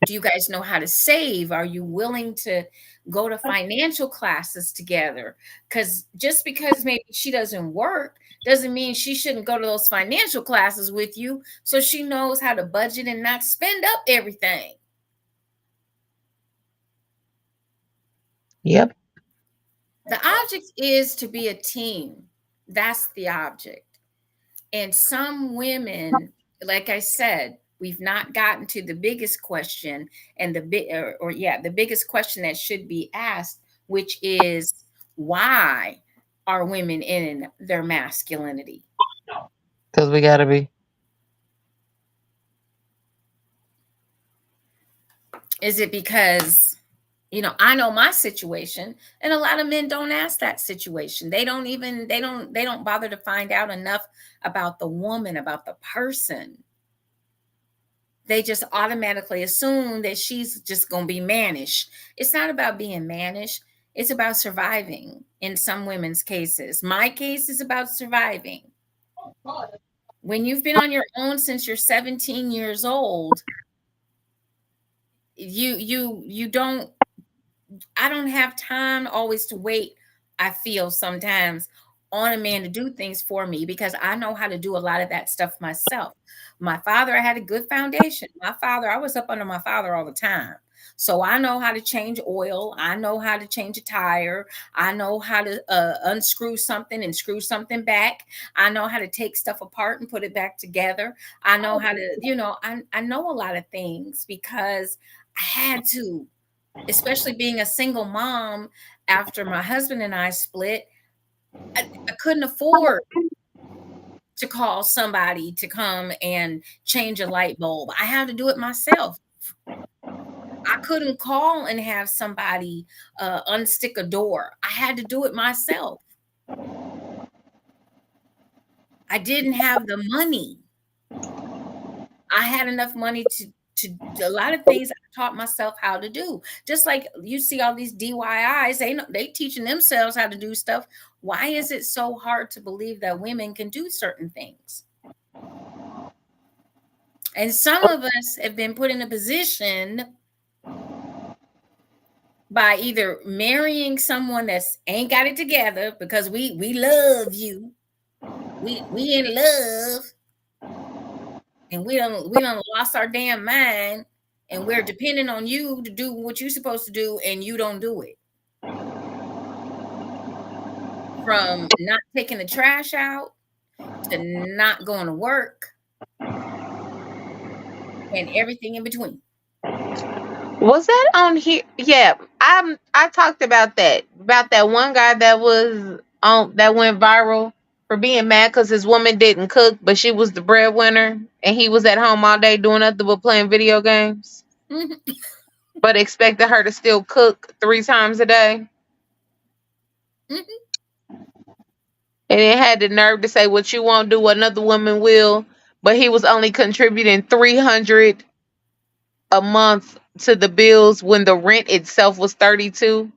you guys know how to save? Are you willing to go to financial classes together? Because just because maybe she doesn't work doesn't mean she shouldn't go to those financial classes with you, so she knows how to budget and not spend up everything. Yep. The object is to be a team. That's the object. And some women, like I said, we've not gotten to the biggest question, and the biggest question that should be asked, which is, why are women in their masculinity? Because we gotta be. Is it because, I know my situation, and a lot of men don't ask that situation. They don't bother to find out enough about the woman, about the person. they just automatically assume that she's just going to be mannish. It's not about being mannish. It's about surviving in some women's cases. My case is about surviving. When you've been on your own since you're 17 years old, you don't I don't have time always to wait, I feel sometimes, on a man to do things for me because I know how to do a lot of that stuff myself. My father, I had a good foundation. My father, I was up under my father all the time. So I know how to change oil. I know how to change a tire. I know how to unscrew something and screw something back. I know how to take stuff apart and put it back together. I know how to, I know a lot of things because I had to, especially being a single mom after my husband and I split. I couldn't afford to call somebody to come and change a light bulb. I had to do it myself. I couldn't call and have somebody unstick a door. I had to do it myself. I didn't have the money. I had enough money to a lot of things I taught myself how to do. Just like you see all these DIYs, they teaching themselves how to do stuff. Why is it so hard to believe that women can do certain things? And some of us have been put in a position by either marrying someone that's ain't got it together because we love you. We in love. And we don't lost our damn mind, and we're depending on you to do what you're supposed to do, and you don't do it. From not taking the trash out to not going to work and everything in between. Was that on here? Yeah, I talked about that one guy that was on that went viral for being mad because his woman didn't cook, but she was the breadwinner, and he was at home all day doing nothing but playing video games, but expected her to still cook 3 times a day. And it had the nerve to say, what you won't do, another woman will. But he was only contributing $300 a month to the bills when the rent itself was $3,200,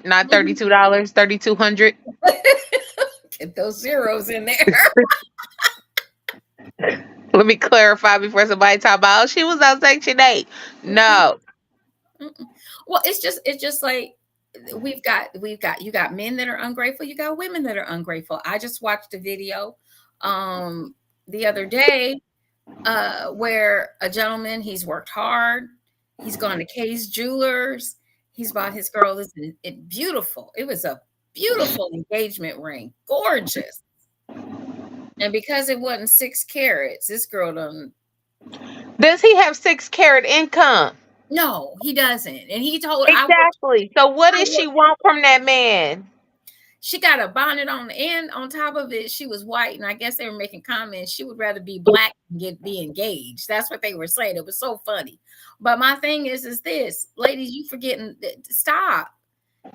not $32, $3,200. Get those zeros in there. Let me clarify before somebody talk about, oh, she was on Section 8. No. Well, it's just like you got men that are ungrateful, you got women that are ungrateful. I just watched a video the other day where a gentleman, he's worked hard, he's gone to Kay's Jewelers, he's bought his girl this beautiful. It was a beautiful engagement ring, gorgeous. And because it wasn't 6 carats, this girl done. Does he have 6 carat income? No, he doesn't. And he told exactly. So what does she want from that man? She got a bonnet on, and on top of it, she was white. And I guess they were making comments. She would rather be black and be engaged. That's what they were saying. It was so funny. But my thing is this, ladies, you forgetting, stop.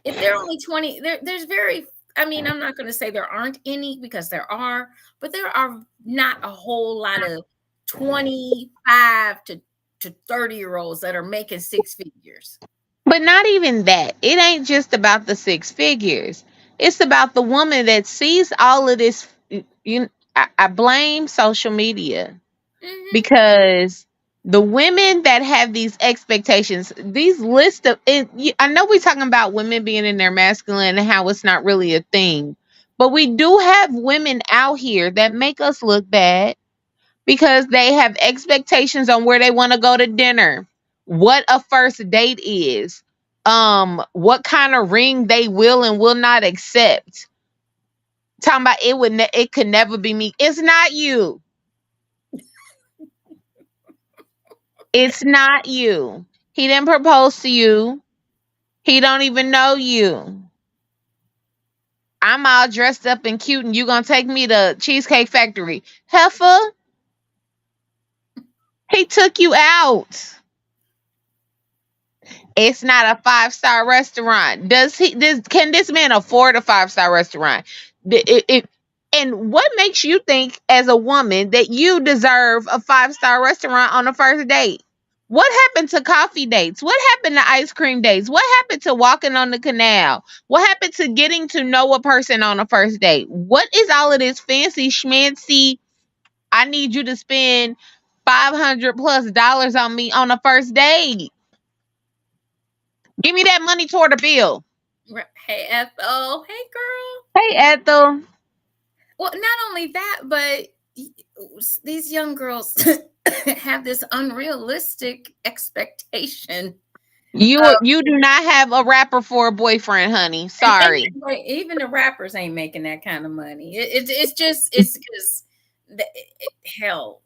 If they're only 20, there's very, I mean, I'm not going to say there aren't any, because there are, but there are not a whole lot of 25 to 30-year-olds that are making 6 figures. But not even that. It ain't just about the 6 figures. It's about the woman that sees all of this. I blame social media, because the women that have these expectations, these lists of, I know we're talking about women being in their masculine and how it's not really a thing, but we do have women out here that make us look bad because they have expectations on where they want to go to dinner, what a first date is, what kind of ring they will and will not accept. Talking about it could never be me. It's not you. It's not you. He didn't propose to you. He don't even know you. I'm all dressed up and cute, and you gonna take me to Cheesecake Factory. Heifer, he took you out. It's not a 5-star restaurant. Can this man afford a 5-star restaurant? And what makes you think as a woman that you deserve a 5-star restaurant on the first date? What happened to coffee dates? What happened to ice cream dates? What happened to walking on the canal? What happened to getting to know a person on a first date? What is all of this fancy schmancy? I need you to spend $500+ on me on the first date. Give me that money toward the bill. Hey, Ethel. Hey, girl. Hey, Ethel. Well, not only that, but these young girls have this unrealistic expectation. You do not have a rapper for a boyfriend, honey. Sorry. And even the rappers ain't making that kind of money. It's because hell,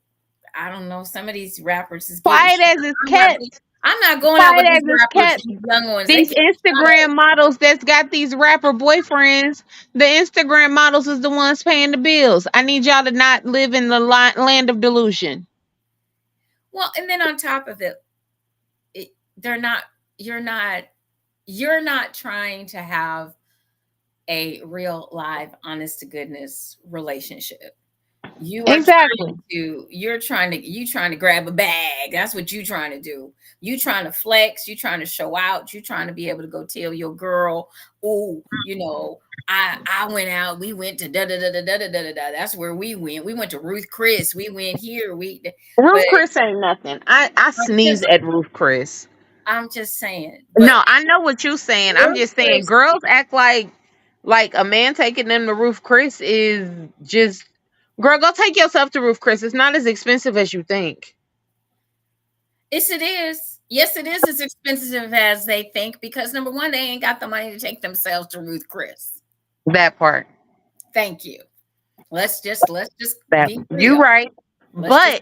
I don't know. Some of these rappers is Quiet as it's kept. I'm not going out with these rappers, these young ones. These Instagram models that's got these rapper boyfriends, the Instagram models is the ones paying the bills. I need y'all to not live in the land of delusion. Well, and then on top of it, you're not trying to have a real, live, honest to goodness relationship. You are trying to grab a bag. That's what you're trying to do. You trying to flex, you trying to show out, you trying to be able to go tell your girl, oh, I went out, we went to da da da da da da da da. That's where we went. We went to Ruth Chris. We went here. Ruth Chris ain't nothing. I sneeze at Ruth Chris. I'm just saying. No, I know what you're saying. I'm just saying girls act like a man taking them to Ruth Chris is just, girl, go take yourself to Ruth Chris. It's not as expensive as you think. Yes, it is. Yes, it is as expensive as they think because number one, they ain't got the money to take themselves to Ruth Chris. That part. Thank you. Let's just be real. You're right. But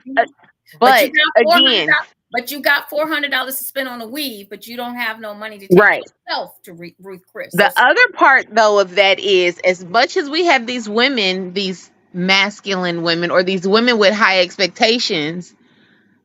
you got $400 to spend on a weave, but you don't have no money to take yourself to Ruth Chris. The other part, though, of that is as much as we have these women, these masculine women, or these women with high expectations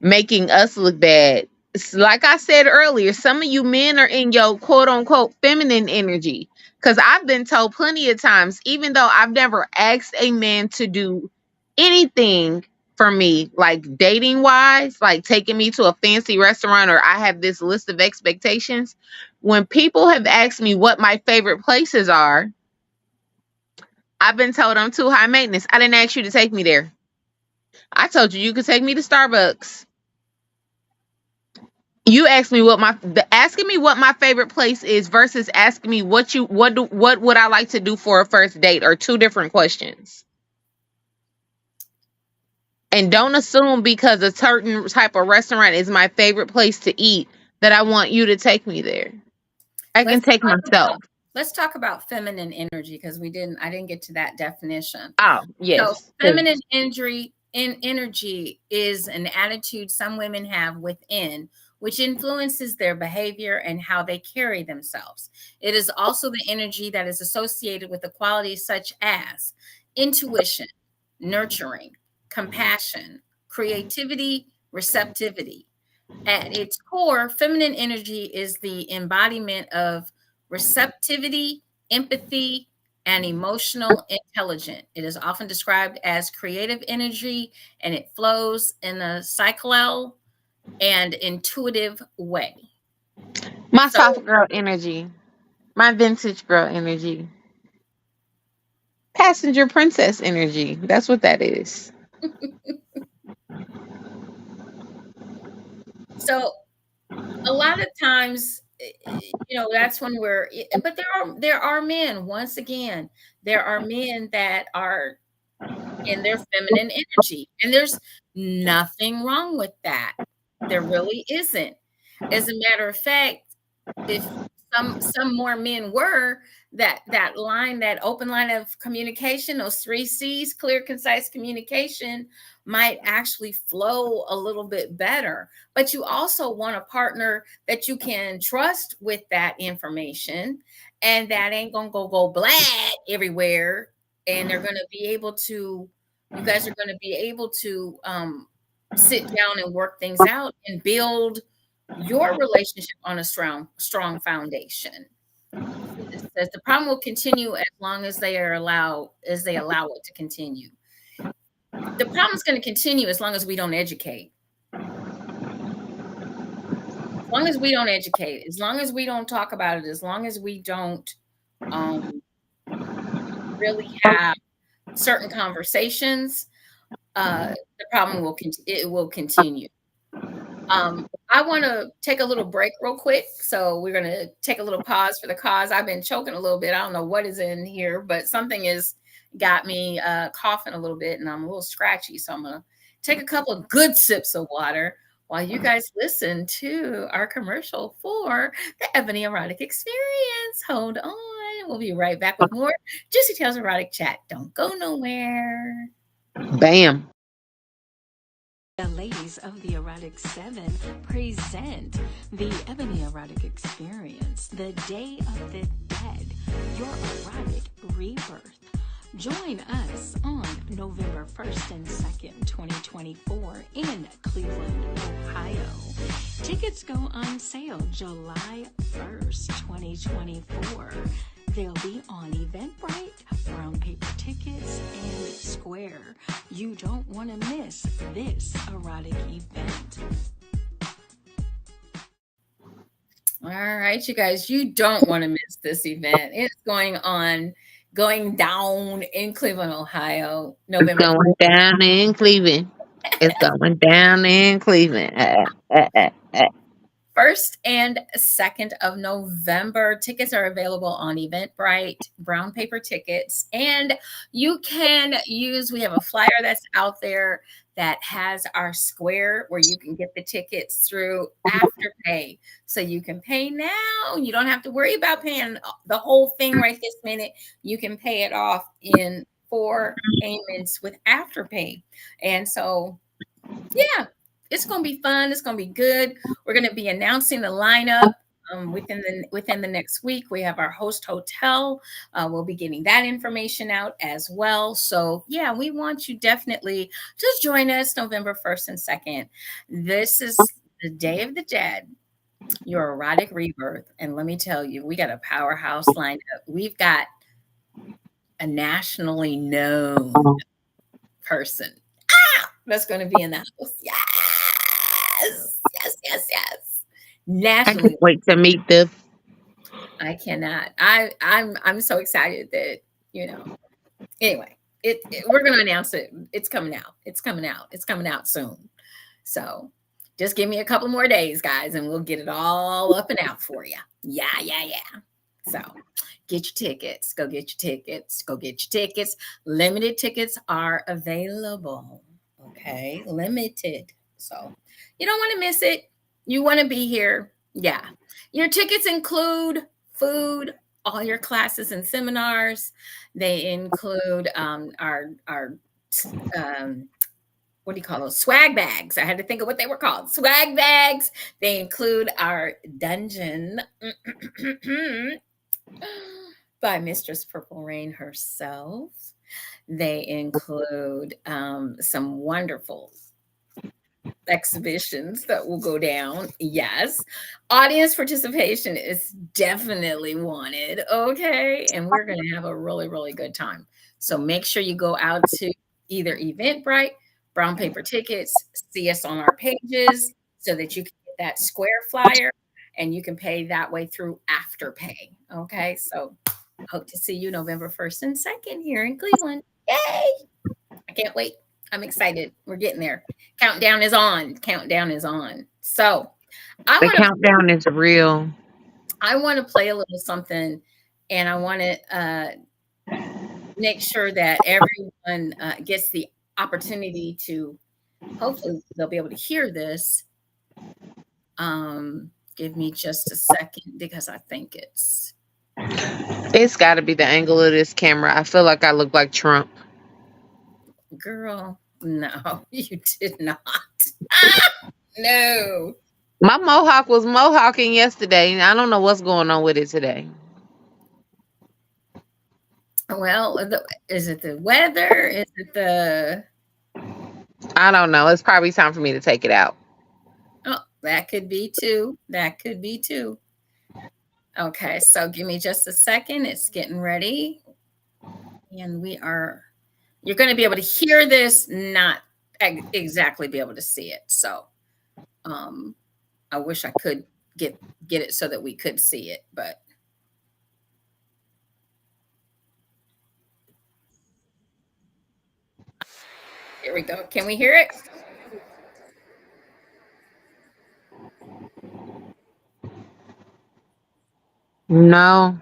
making us look bad. Like I said earlier, some of you men are in your quote unquote feminine energy. Because I've been told plenty of times, even though I've never asked a man to do anything for me, like dating wise, like taking me to a fancy restaurant, or I have this list of expectations. When people have asked me what my favorite places are, I've been told I'm too high maintenance. I didn't ask you to take me there. I told you could take me to Starbucks. You asked me asking me what my favorite place is versus asking me what would I like to do for a first date are two different questions. And don't assume because a certain type of restaurant is my favorite place to eat that I want you to take me there. I can take myself. Let's talk about feminine energy because I didn't get to that definition. Oh, yes. So feminine energy is an attitude some women have within, which influences their behavior and how they carry themselves. It is also the energy that is associated with the qualities such as intuition, nurturing, compassion, creativity, receptivity. At its core, feminine energy is the embodiment of receptivity, empathy, and emotional intelligence. It is often described as creative energy, and it flows in a cyclical and intuitive way. My soft girl energy, my vintage girl energy, passenger princess energy. That's what that is. So a lot of times, that's when but there are men, once again, there are men that are in their feminine energy, and there's nothing wrong with that. There really isn't. As a matter of fact, if some more men were, that open line of communication, those 3 C's, clear, concise communication, might actually flow a little bit better. But you also want a partner that you can trust with that information, and that ain't gonna go blah everywhere. And they're gonna be able to, you guys are gonna be able to sit down and work things out and build your relationship on a strong foundation. says the problem will continue as long as they allow it to continue. The problem is going to continue as long as we don't educate. As long as we don't educate, as long as we don't talk about it, as long as we don't really have certain conversations, the problem will continue. I want to take a little break real quick. So we're going to take a little pause for the cause. I've been choking a little bit. I don't know what is in here, but something has got me coughing a little bit and I'm a little scratchy. So I'm going to take a couple of good sips of water while you guys listen to our commercial for the Ebony Erotic Experience. Hold on. We'll be right back with more JewCee Tales Erotic Chat. Don't go nowhere. Bam. The ladies of the Erotic 7 present the Ebony Erotic Experience, the Day of the Dead, your erotic rebirth. Join us on November 1st and 2nd, 2024 in Cleveland, Ohio. Tickets go on sale July 1st, 2024. They'll be on Eventbrite, Brown Paper Tickets, and Square. You don't want to miss this erotic event. All right, you guys, you don't want to miss this event. It's going down in Cleveland, Ohio, November. It's going down in Cleveland. It's going down in Cleveland. 1st and 2nd of November. Tickets are available on Eventbrite, Brown Paper Tickets, and you can we have a flyer that's out there that has our Square where you can get the tickets through Afterpay. So you can pay now. You don't have to worry about paying the whole thing right this minute. You can pay it off in 4 payments with Afterpay. And so, yeah. It's going to be fun. It's going to be good. We're going to be announcing the lineup within the next week. We have our host hotel. We'll be getting that information out as well. So, yeah, we want you definitely to join us November 1st and 2nd. This is the Day of the Dead, your erotic rebirth. And let me tell you, we got a powerhouse lineup. We've got a nationally known person that's going to be in the house. Yes. Nationally. I can't wait to meet them. I cannot. I'm so excited that, anyway, we're going to announce it. It's coming out. It's coming out soon. So just give me a couple more days, guys, and we'll get it all up and out for you. Yeah. So get your tickets. Go get your tickets. Limited tickets are available. Okay, limited. So you don't want to miss it. You want to be here. Yeah. Your tickets include food, all your classes and seminars. They include our what do you call those? Swag bags. I had to think of what they were called. Swag bags. They include our dungeon by Mistress Purple Rain herself. They include some wonderful exhibitions that will go down. Yes. Audience participation is definitely wanted. Okay. And we're going to have a really, really good time. So make sure you go out to either Eventbrite, Brown Paper Tickets, see us on our pages so that you can get that Square flyer and you can pay that way through Afterpay. Okay. So hope to see you November 1st and 2nd here in Cleveland. Yay! I can't wait. I'm excited. We're getting there. Countdown is on. So the countdown is real. I want to play a little something, and I want to make sure that everyone gets the opportunity to, hopefully they'll be able to hear this. Give me just a second because I think it's got to be the angle of this camera. I feel like I look like Trump. Girl, no, you did not. No. My mohawk was mohawking yesterday, and I don't know what's going on with it today. Well, is it the weather? Is it the... I don't know. It's probably time for me to take it out. Oh, that could be too. Okay, so give me just a second. It's getting ready. And you're going to be able to hear this, not exactly be able to see it. So I wish I could get it so that we could see it, but here we go. Can we hear it? No.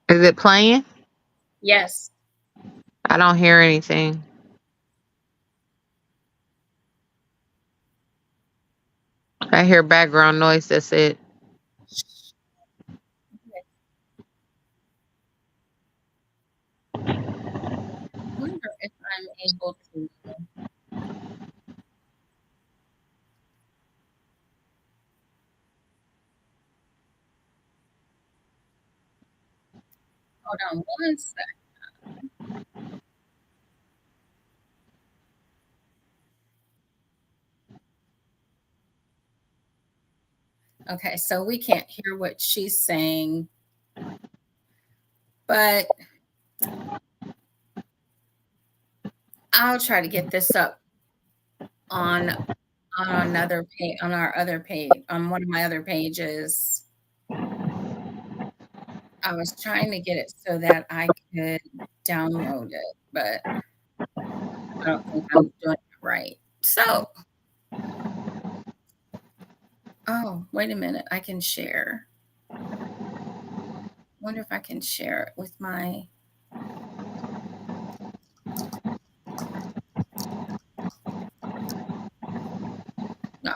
Is it playing? Yes. I don't hear anything. I hear background noise. That's it. I wonder if I'm able to. Hold on one second. Okay, so we can't hear what she's saying, but I'll try to get this up on another page, on our other page, on one of my other pages. I was trying to get it so that I could download it, but I don't think I'm doing it right. So, oh, wait a minute. I can share. Wonder if I can share it with my. No,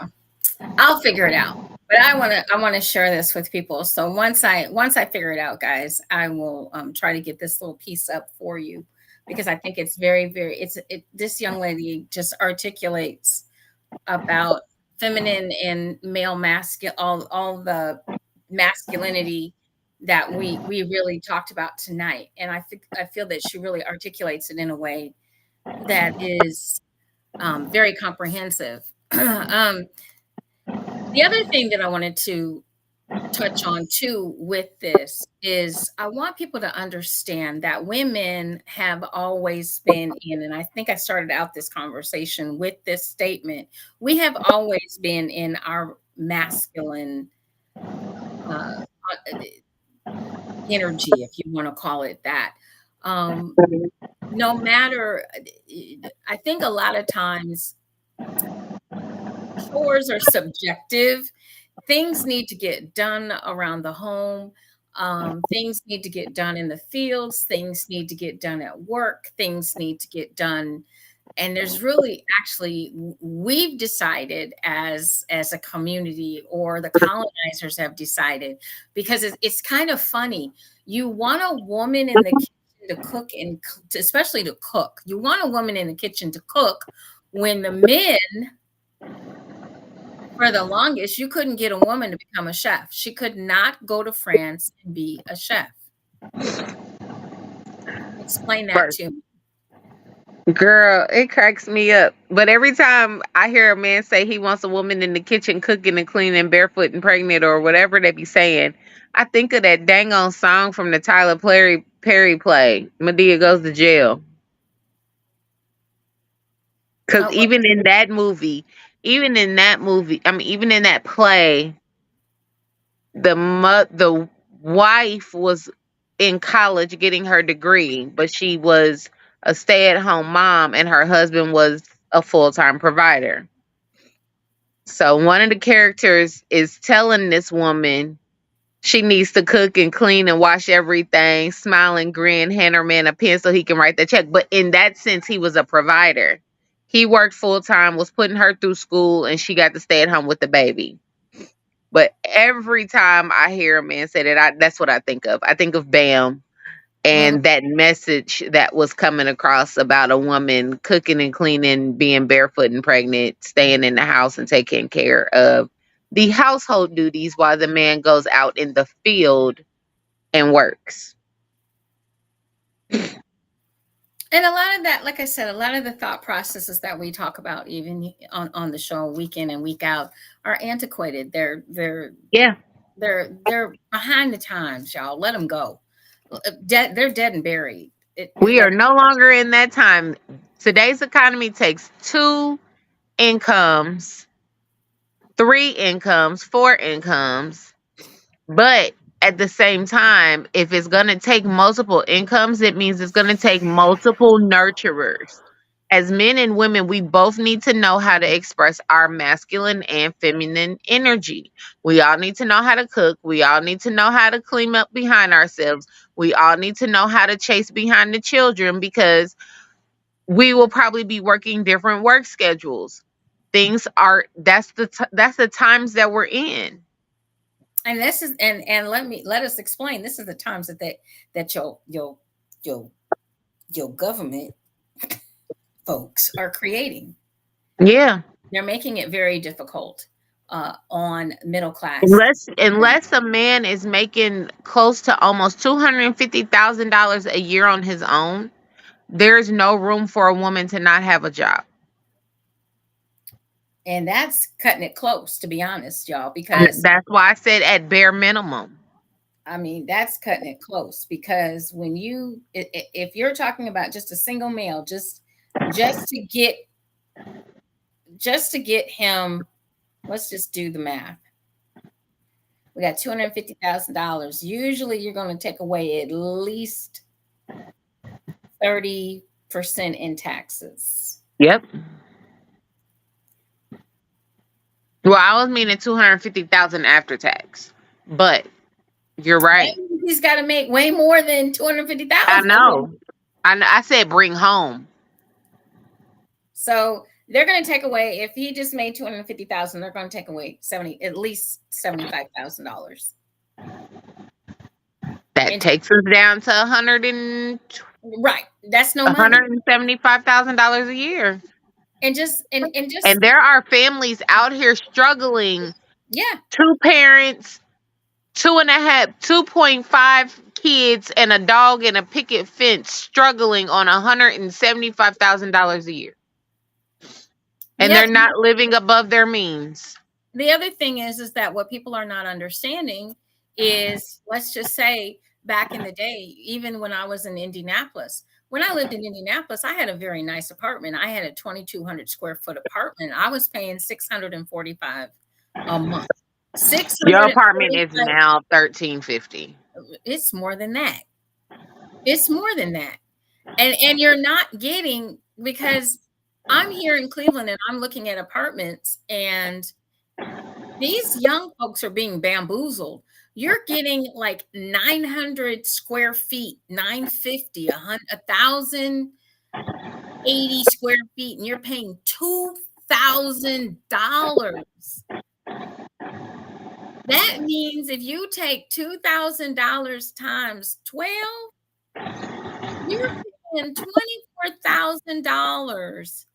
I'll figure it out. But I want to share this with people. So once I figure it out, guys, I will try to get this little piece up for you, because I think it's very this young lady just articulates about feminine and male masculine, all the masculinity that we really talked about tonight. And I feel that she really articulates it in a way that is very comprehensive. The other thing that I wanted to touch on too with this is I want people to understand that women have always been in, and I think I started out this conversation with this statement, we have always been in our masculine energy, if you want to call it that. No matter, I think a lot of times chores are subjective. Things need to get done around the home. Things need to get done in the fields. Things need to get done at work. Things need to get done. And there's really, actually, we've decided as a community, or the colonizers have decided, because it's kind of funny. You want a woman in the kitchen to cook, and especially to cook. You want a woman in the kitchen to cook when the men, for the longest, you couldn't get a woman to become a chef. She could not go to France and be a chef. Explain that to me. Girl, it cracks me up. But every time I hear a man say he wants a woman in the kitchen cooking and cleaning, barefoot and pregnant, or whatever they be saying, I think of that dang on song from the Tyler Perry play, Medea Goes to Jail. Because even in that movie, even in that play, the wife was in college getting her degree, but she was a stay-at-home mom, and her husband was a full-time provider. So one of the characters is telling this woman she needs to cook and clean and wash everything, smile and grin, hand her man a pen so he can write the check. But in that sense, he was a provider. He worked full-time, was putting her through school, and she got to stay at home with the baby. But every time I hear a man say that, that's what I think of. I think of Bam and that message that was coming across about a woman cooking and cleaning, being barefoot and pregnant, staying in the house and taking care of the household duties while the man goes out in the field and works. And a lot of that, like I said, a lot of the thought processes that we talk about, even on the show, week in and week out, are antiquated. They're behind the times, y'all. Let them go. They're dead and buried. We are no longer in that time. Today's economy takes 2 incomes, 3 incomes, 4 incomes. But at the same time, if it's going to take multiple incomes, it means it's going to take multiple nurturers. As men and women, we both need to know how to express our masculine and feminine energy. We all need to know how to cook. We all need to know how to clean up behind ourselves. We all need to know how to chase behind the children, because we will probably be working different work schedules. That's the times that we're in. And this is and let us explain. This is the times that your government folks are creating. Yeah. They're making it very difficult on middle class. Unless a man is making close to almost $250,000 a year on his own, there's no room for a woman to not have a job. And that's cutting it close, to be honest, y'all, because that's why I said at bare minimum. I mean, that's cutting it close, because if you're talking about just a single male, just to get him, let's just do the math. We got $250,000. Usually you're going to take away at least 30% in taxes. Yep. Well, I was meaning $250,000 after tax, but you're right. He's got to make way more than $250,000. I know. I said bring home. So they're going to take away, if he just made $250,000, they're going to take away at least $75,000. That takes us down to right. That's no money. $175,000 a year. And there are families out here struggling. Yeah. 2 parents, 2.5 kids, and a dog and a picket fence, struggling on $175,000 a year. And they're not living above their means. The other thing is that what people are not understanding is, let's just say, back in the day, even when I was in Indianapolis, when I lived in Indianapolis, I had a very nice apartment. I had a 2,200 square foot apartment. I was paying $645 a month. Your apartment is now $1,350. It's more than that. It's more than that. And you're not getting, because I'm here in Cleveland and I'm looking at apartments, and these young folks are being bamboozled. You're getting like 900 square feet, 950, 1,080 square feet, and you're paying $2,000. That means if you take $2,000 times 12, you're paying $24,000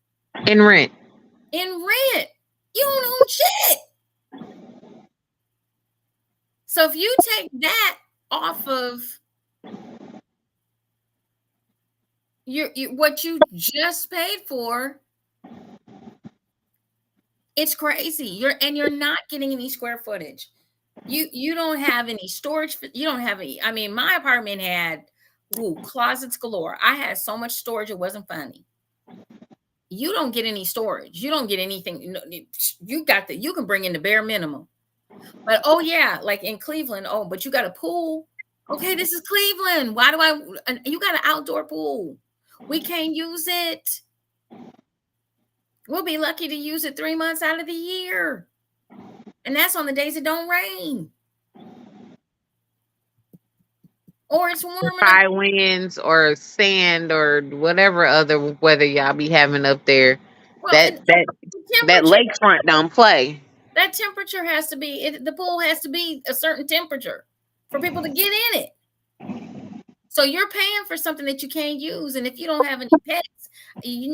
in rent. You don't own shit. So if you take that off of what you just paid for, it's crazy. You're not getting any square footage. You don't have any storage. You don't have any. I mean, my apartment had closets galore. I had so much storage, it wasn't funny. You don't get any storage. You don't get anything. You can bring in the bare minimum. But like in Cleveland, but you got a pool. Okay, this is Cleveland. You got an outdoor pool. We can't use it. We'll be lucky to use it 3 months out of the year. And that's on the days it don't rain. Or it's warm. High winds or sand or whatever other weather y'all be having up there. Well, that lakefront don't play. That temperature has to be, the pool has to be a certain temperature for people to get in it. So you're paying for something that you can't use. And if you don't have any pets, we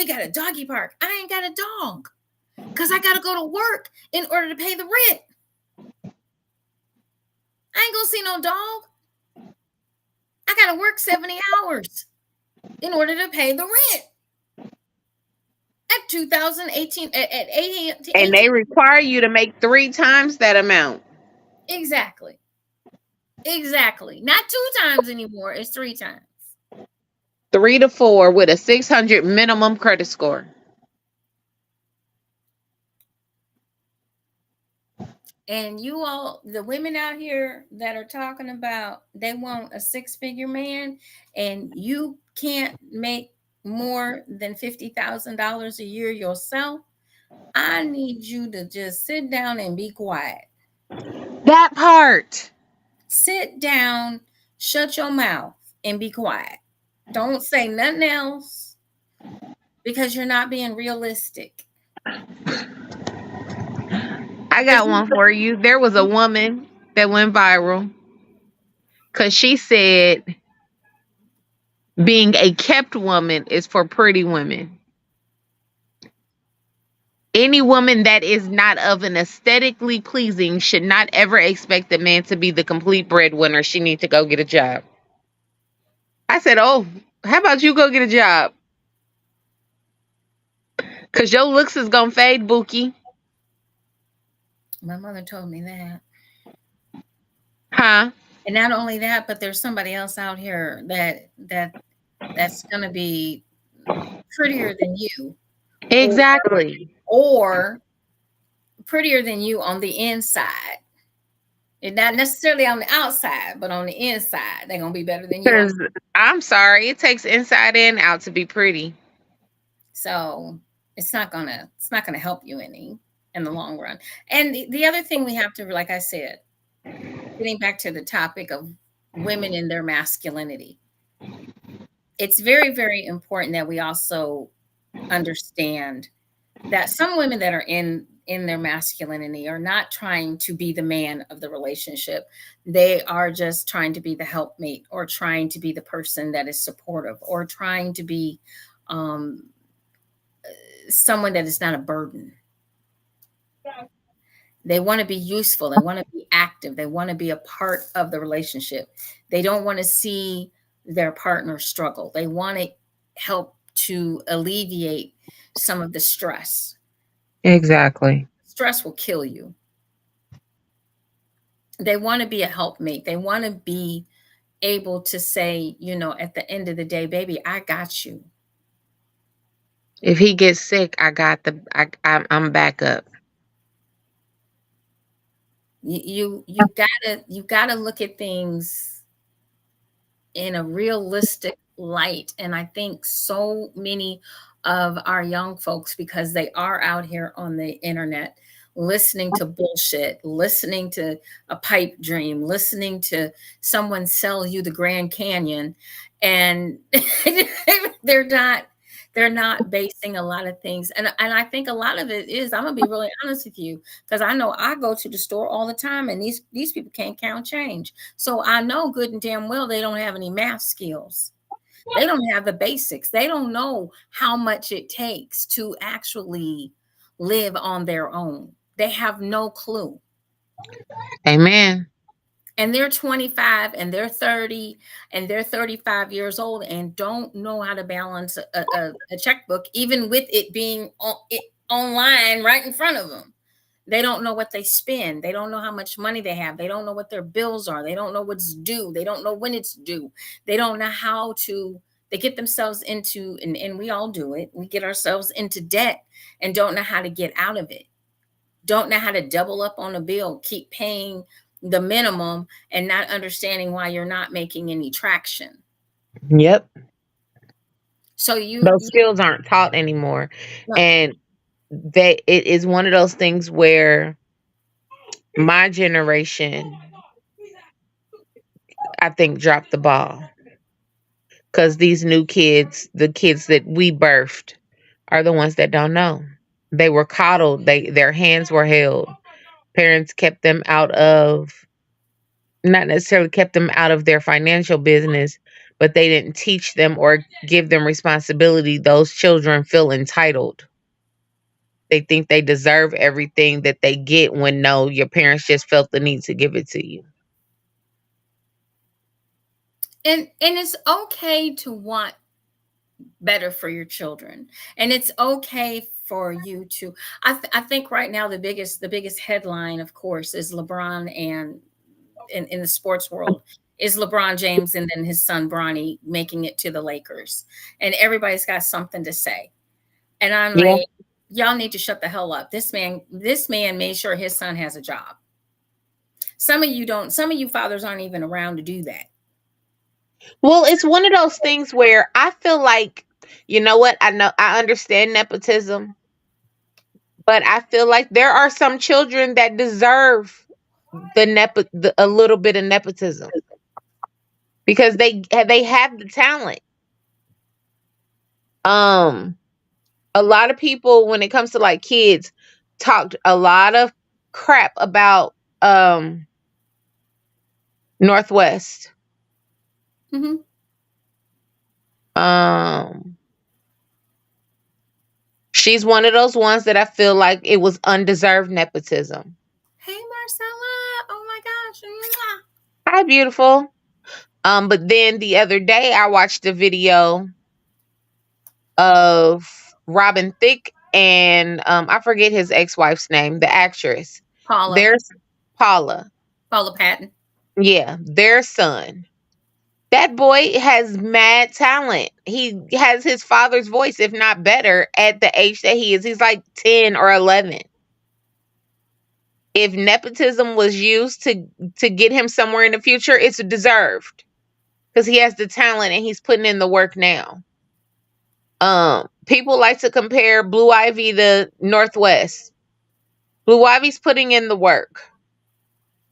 got a doggy park. I ain't got a dog because I got to go to work in order to pay the rent. I ain't gonna see no dog. I got to work 70 hours. in order to pay the rent at 2018 at 18. And they require you to make 3 times that amount. Exactly. Not 2 times anymore. It's 3 times. 3 to 4 with a 600 minimum credit score. And you all, the women out here that are talking about they want a 6-figure man, and you can't make more than $50,000 a year yourself, I need you to just sit down and be quiet. That part. Sit down, shut your mouth, and be quiet. Don't say nothing else, because you're not being realistic. I got one for you. There was a woman that went viral because she said being a kept woman is for pretty women. Any woman that is not of an aesthetically pleasing should not ever expect a man to be the complete breadwinner. She needs to go get a job. I said, oh, how about you go get a job? Because your looks is going to fade, Bookie. My mother told me that. Huh? And not only that, but there's somebody else out here that's going to be prettier than you. Exactly. Or prettier than you on the inside. And not necessarily on the outside, but on the inside, they're going to be better than you. Because I'm sorry, it takes inside and out to be pretty. So it's not gonna help you any in the long run. And the other thing we have to, like I said, getting back to the topic of women in their masculinity, it's very, very important that we also understand that some women that are in their masculinity are not trying to be the man of the relationship. They are just trying to be the helpmate, or trying to be the person that is supportive, or trying to be someone that is not a burden. They want to be useful. They want to be active. They want to be a part of the relationship. They don't want to see their partner struggle. They want to help to alleviate some of the stress. Exactly. Stress will kill you. They want to be a helpmate. They want to be able to say, at the end of the day, baby, I got you. If he gets sick, I'm back up. You gotta look at things in a realistic light. And I think so many of our young folks, because they are out here on the internet listening to bullshit, listening to a pipe dream, listening to someone sell you the Grand Canyon, and they're not basing a lot of things. And I think a lot of it is, I'm gonna be really honest with you, because I know I go to the store all the time, and these people can't count change. So I know good and damn well they don't have any math skills. They don't have the basics. They don't know how much it takes to actually live on their own. They have no clue. Amen. And they're 25 and they're 30 and they're 35 years old and don't know how to balance a checkbook, even with it being online right in front of them. They don't know what they spend. They don't know how much money they have. They don't know what their bills are. They don't know what's due. They don't know when it's due. They don't know how to, they get themselves into, and we all do it, we get ourselves into debt and don't know how to get out of it. Don't know how to double up on a bill, keep paying the minimum and not understanding why you're not making any traction. Yep. So those skills aren't taught anymore. No. And it is one of those things where my generation, I think, dropped the ball, because these new kids, the kids that we birthed, are the ones that don't know. They were coddled. Their hands were held. Parents kept them out of, not necessarily kept them out of their financial business, but they didn't teach them or give them responsibility. Those children feel entitled. They think they deserve everything that they get, when no, your parents just felt the need to give it to you. And it's okay to want better for your children. And it's okay for you to, I think right now the biggest headline, of course, is LeBron, and in the sports world is LeBron James and then his son Bronny making it to the Lakers. And everybody's got something to say. And I'm Yeah. like, y'all need to shut the hell up. This man made sure his son has a job. Some of you fathers aren't even around to do that. Well, it's one of those things where I feel like, you know what? I understand nepotism, but I feel like there are some children that deserve a little bit of nepotism because they have the talent. A lot of people, when it comes to like kids, talked a lot of crap about Northwest. Mm-hmm. She's one of those ones that I feel like it was undeserved nepotism. Hey, Marcella. Oh my gosh. Mwah. Hi, beautiful. But then the other day I watched a video of Robin Thicke and I forget his ex-wife's name, the actress. Paula. There's Paula. Paula Patton. Yeah, their son. That boy has mad talent. He has his father's voice, if not better, at the age that he is. He's like 10 or 11. If nepotism was used to get him somewhere in the future, it's deserved. Because he has the talent and he's putting in the work now. People like to compare Blue Ivy to Northwest. Blue Ivy's putting in the work.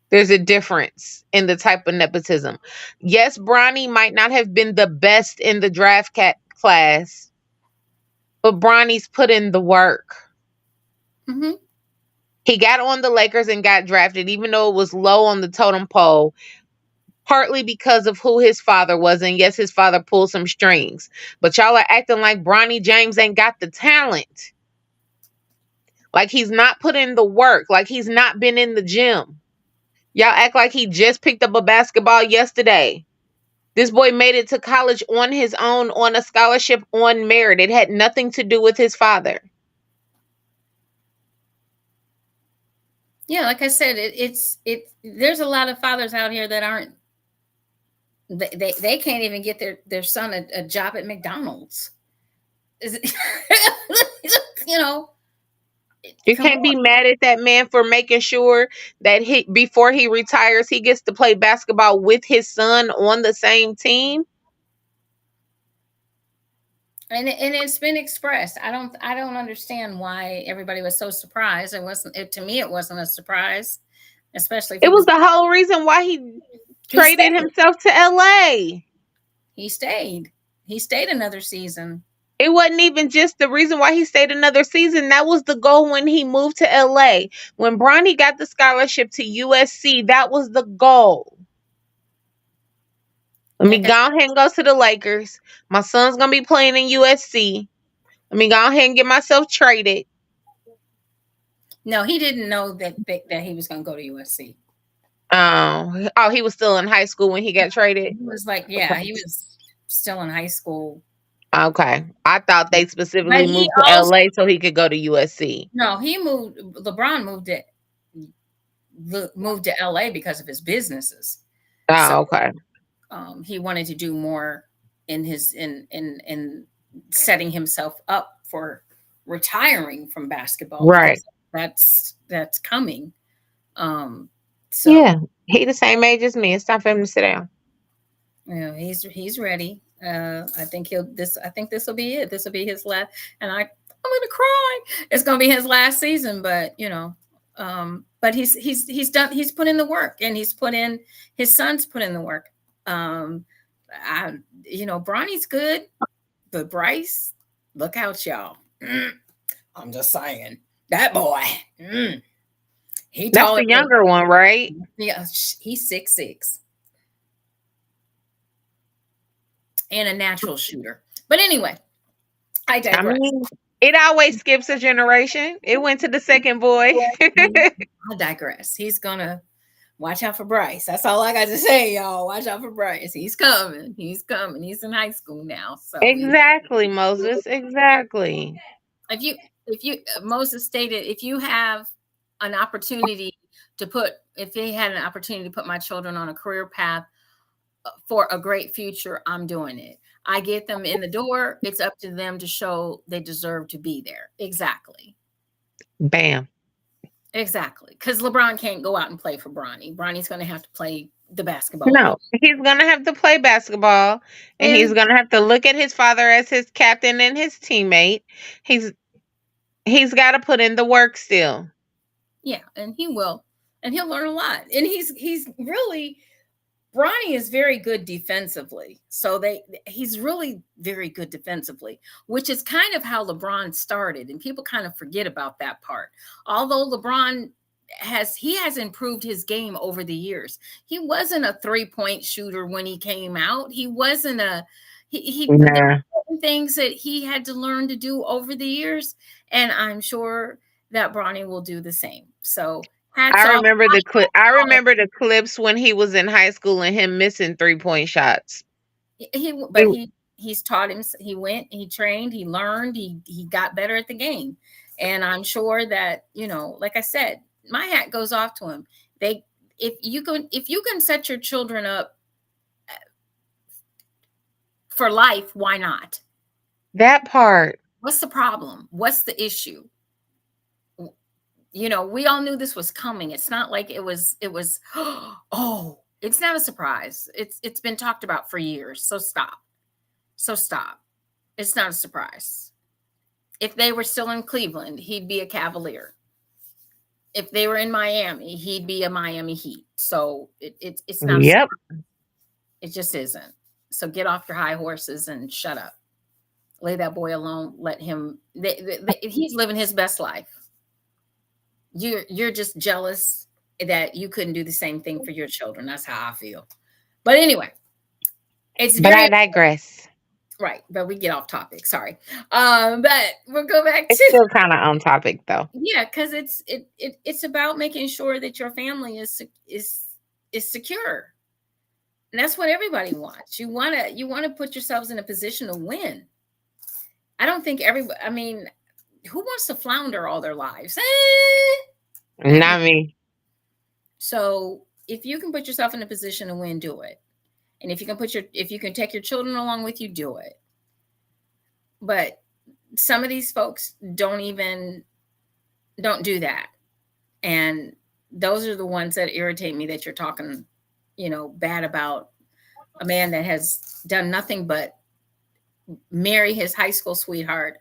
There's a difference in the type of nepotism. Yes, Bronny might not have been the best in the draft class, but Bronny's put in the work. Mm-hmm. He got on the Lakers and got drafted, even though it was low on the totem pole, partly because of who his father was. And yes, his father pulled some strings. But y'all are acting like Bronny James ain't got the talent. Like he's not put in the work. Like he's not been in the gym. Y'all act like he just picked up a basketball yesterday. This boy made it to college on his own, on a scholarship, on merit. It had nothing to do with his father. Yeah, like I said, there's a lot of fathers out here that aren't, they can't even get their son a job at McDonald's. You know, you can't be mad at that man for making sure that before he retires, he gets to play basketball with his son on the same team. And it's been expressed. I don't understand why everybody was so surprised. To me, it wasn't a surprise, especially if it was the whole reason why he traded himself to LA. He stayed another season. It wasn't even just the reason why he stayed another season. That was the goal when he moved to LA. When Bronny got the scholarship to USC, that was the goal. Let me go ahead and go to the Lakers. My son's going to be playing in USC. Let me go ahead and get myself traded. No, he didn't know that he was going to go to USC. Oh, he was still in high school when he got traded? He was like, yeah, he was still in high school. Okay. I thought they specifically moved to LA so he could go to USC. No, LeBron moved to LA because of his businesses. Okay. He wanted to do more in setting himself up for retiring from basketball. Right. That's coming. So yeah, he the same age as me. It's time for him to sit down. Yeah, he's ready. I think this will be it. This will be his last, and I'm gonna cry. It's gonna be his last season, but but he's done. He's put in the work, and his son's put in the work. Bronny's good, but Bryce, look out, y'all. I'm just saying that boy. That's the younger one, right? Yeah, he's 6'6". And a natural shooter. But anyway, I digress. It always skips a generation. It went to the second boy. I digress. He's gonna Watch out for Bryce. That's all I got to say, y'all. Watch out for Bryce. He's coming. He's coming. He's in high school now. So Exactly, Moses. Exactly. if you Moses stated, if you have an opportunity to put, if he had an opportunity to put my children on a career path for a great future, I'm doing it. I get them in the door. It's up to them to show they deserve to be there. Exactly. Bam. Exactly. Because LeBron can't go out and play for Bronny. Bronny's going to have to play the basketball. No, he's going to have to play basketball, and he's going to have to look at his father as his captain and his teammate. He's got to put in the work still. Yeah, and he will. And he'll learn a lot. And he's really, Bronny is very good defensively. So he's really very good defensively, which is kind of how LeBron started. And people kind of forget about that part. Although LeBron has improved his game over the years. He wasn't a 3-point shooter when he came out. He wasn't there were things that he had to learn to do over the years. And I'm sure that Bronny will do the same. So I remember the clips when he was in high school and him missing 3-point shots. He's taught him. He went, he trained, he learned, he got better at the game. And I'm sure that, like I said, my hat goes off to him. If you can set your children up for life, why not? That part. What's the problem? What's the issue? We all knew this was coming. It's not like it was, oh, it's not a surprise. It's been talked about for years. So stop. It's not a surprise. If they were still in Cleveland, he'd be a Cavalier. If they were in Miami, he'd be a Miami Heat. So it's not. Yep. It just isn't. So get off your high horses and shut up. Lay that boy alone. Let him. He's living his best life. You're just jealous that you couldn't do the same thing for your children. That's how I feel. But anyway, But I digress. Right, but we get off topic. Sorry, but we'll go back to. It's still kind of on topic though. Yeah, because it's about making sure that your family is secure, and that's what everybody wants. You want to put yourselves in a position to win. I don't think everybody. I mean, who wants to flounder all their lives? Not me. So if you can put yourself in a position to win, do it. And if you can take your children along with you, do it. But some of these folks don't do that. And those are the ones that irritate me, that you're talking, bad about a man that has done nothing but marry his high school sweetheart,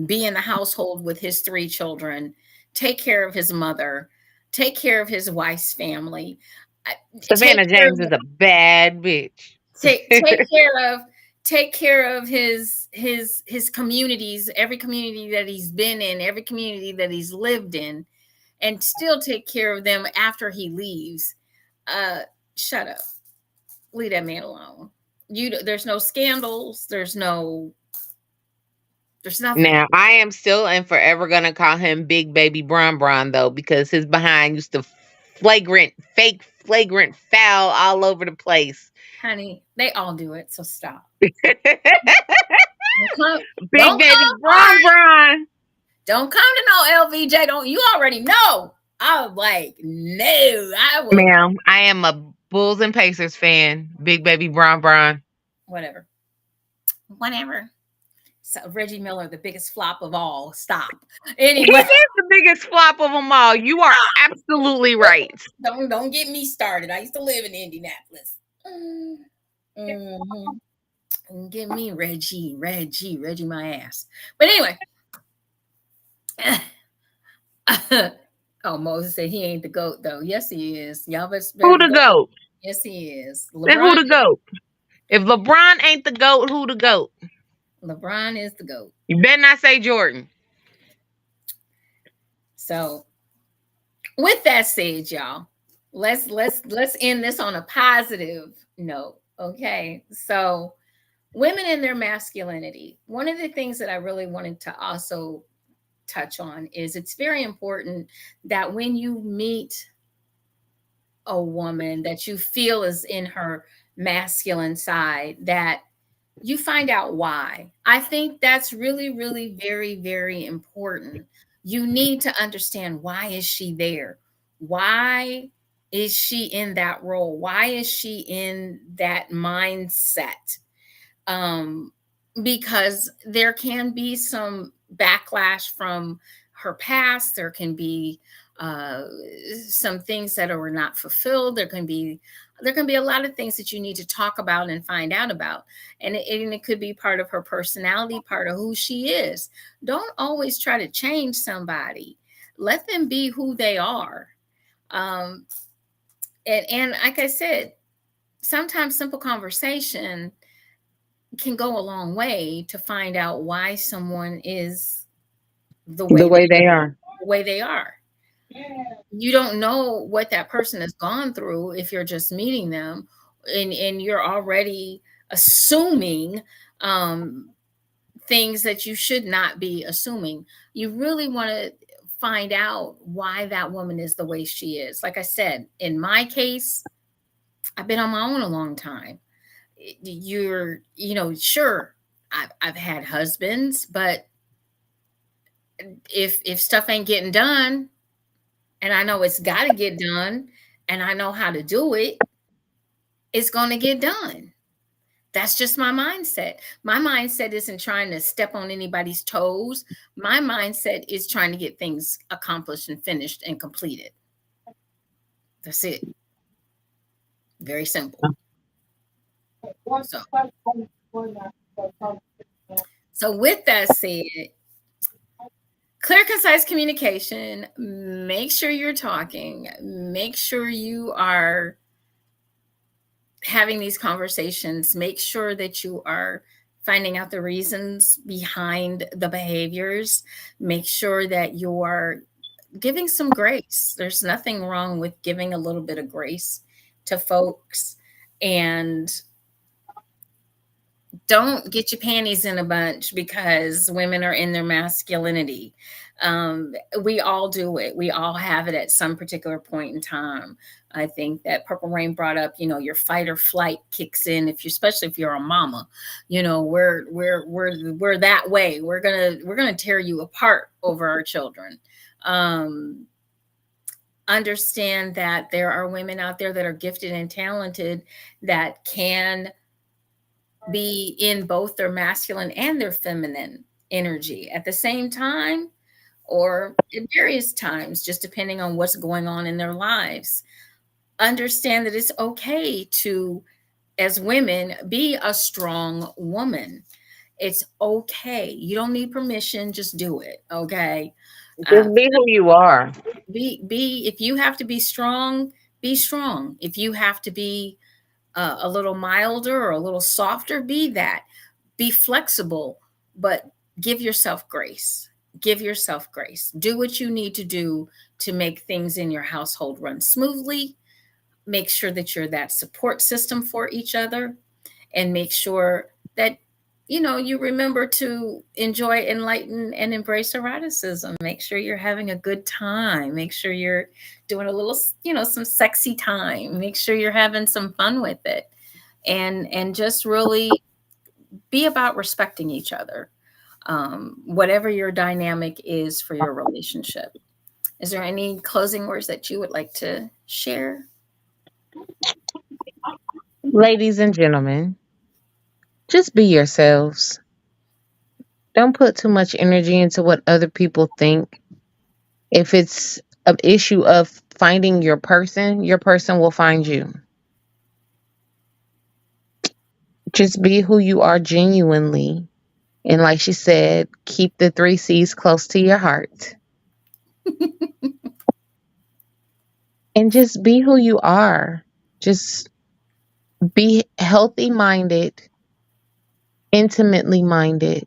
be in the household with his 3 children, take care of his mother, take care of his wife's family. Savannah James is a bad bitch. Take care of his communities, every community that he's been in, every community that he's lived in, and still take care of them after he leaves. Shut up. Leave that man alone. There's no scandals. There's nothing. Now, I am still and forever going to call him Big Baby Bron though, because his behind used to fake flagrant foul all over the place. Honey, they all do it, so stop. Big Baby Bron. Don't come to no LVJ. Don't you already know? I was like, no, I will. Ma'am, I am a Bulls and Pacers fan. Big Baby Bron. Whatever. So Reggie Miller, the biggest flop of all. Stop. Anyway, he is the biggest flop of them all. You are absolutely right. Don't get me started. I used to live in Indianapolis. Mm-hmm. Give me Reggie my ass. But anyway. Oh, Moses said he ain't the GOAT though. Yes, he is. Y'all better who the GOAT? Yes, he is. Then who the GOAT? If LeBron ain't the GOAT, who the GOAT? LeBron is the GOAT. You better not say Jordan. So, with that said, y'all, let's end this on a positive note. Okay, so women and their masculinity. One of the things that I really wanted to also touch on is it's very important that when you meet a woman that you feel is in her masculine side, that you find out why. I think that's really, really very, very important. You need to understand, why is she there? Why is she in that role? Why is she in that mindset? um, because there can be some backlash from her past. There can be uh, some things that are not fulfilled. There can be a lot of things that you need to talk about and find out about, and it could be part of her personality, part of who she is. Don't always try to change somebody. Let them be who they are. Um, and like I said, sometimes simple conversation can go a long way to find out why someone is the The way way they are. the way they are. You don't know what that person has gone through if you're just meeting them, and you're already assuming um, things that you should not be assuming. You really want to find out why that woman is the way she is. Like I said, in my case, I've been on my own a long time. Sure, I've had husbands, but if stuff ain't getting done, and I know it's got to get done, and I know how to do it, it's going to get done. That's just my mindset. My mindset isn't trying to step on anybody's toes. My mindset is trying to get things accomplished and finished and completed. That's it. Very simple. So, so with that said, clear, concise communication. Make sure you're talking. Make sure you are having these conversations. Make sure that you are finding out the reasons behind the behaviors. Make sure that you are giving some grace. There's nothing wrong with giving a little bit of grace to folks. And don't get your panties in a bunch because women are in their masculinity. We all do it. We all have it at some particular point in time. I think that Purple Rain brought up, your fight or flight kicks in especially if you're a mama. We're that way. We're gonna tear you apart over our children. Understand that there are women out there that are gifted and talented that can be in both their masculine and their feminine energy at the same time, or at various times, just depending on what's going on in their lives. Understand that it's okay to, as women, be a strong woman. It's okay. You don't need permission. Just do it. Okay. Uh, Just be who you are. if you have to be strong, be strong. If you have to be a little milder or a little softer, be that. Be flexible, but give yourself grace. Give yourself grace. Do what you need to do to make things in your household run smoothly. Make sure that you're that support system for each other, and make sure that you remember to enjoy, enlighten, and embrace eroticism. Make sure you're having a good time. Make sure you're doing a little, some sexy time. Make sure you're having some fun with it, and just really be about respecting each other, whatever your dynamic is for your relationship. Is there any closing words that you would like to share? Ladies and gentlemen, just be yourselves. Don't put too much energy into what other people think. If it's an issue of finding your person will find you. Just be who you are genuinely. And like she said, keep the 3 C's close to your heart. And just be who you are. Just be healthy minded, intimately minded,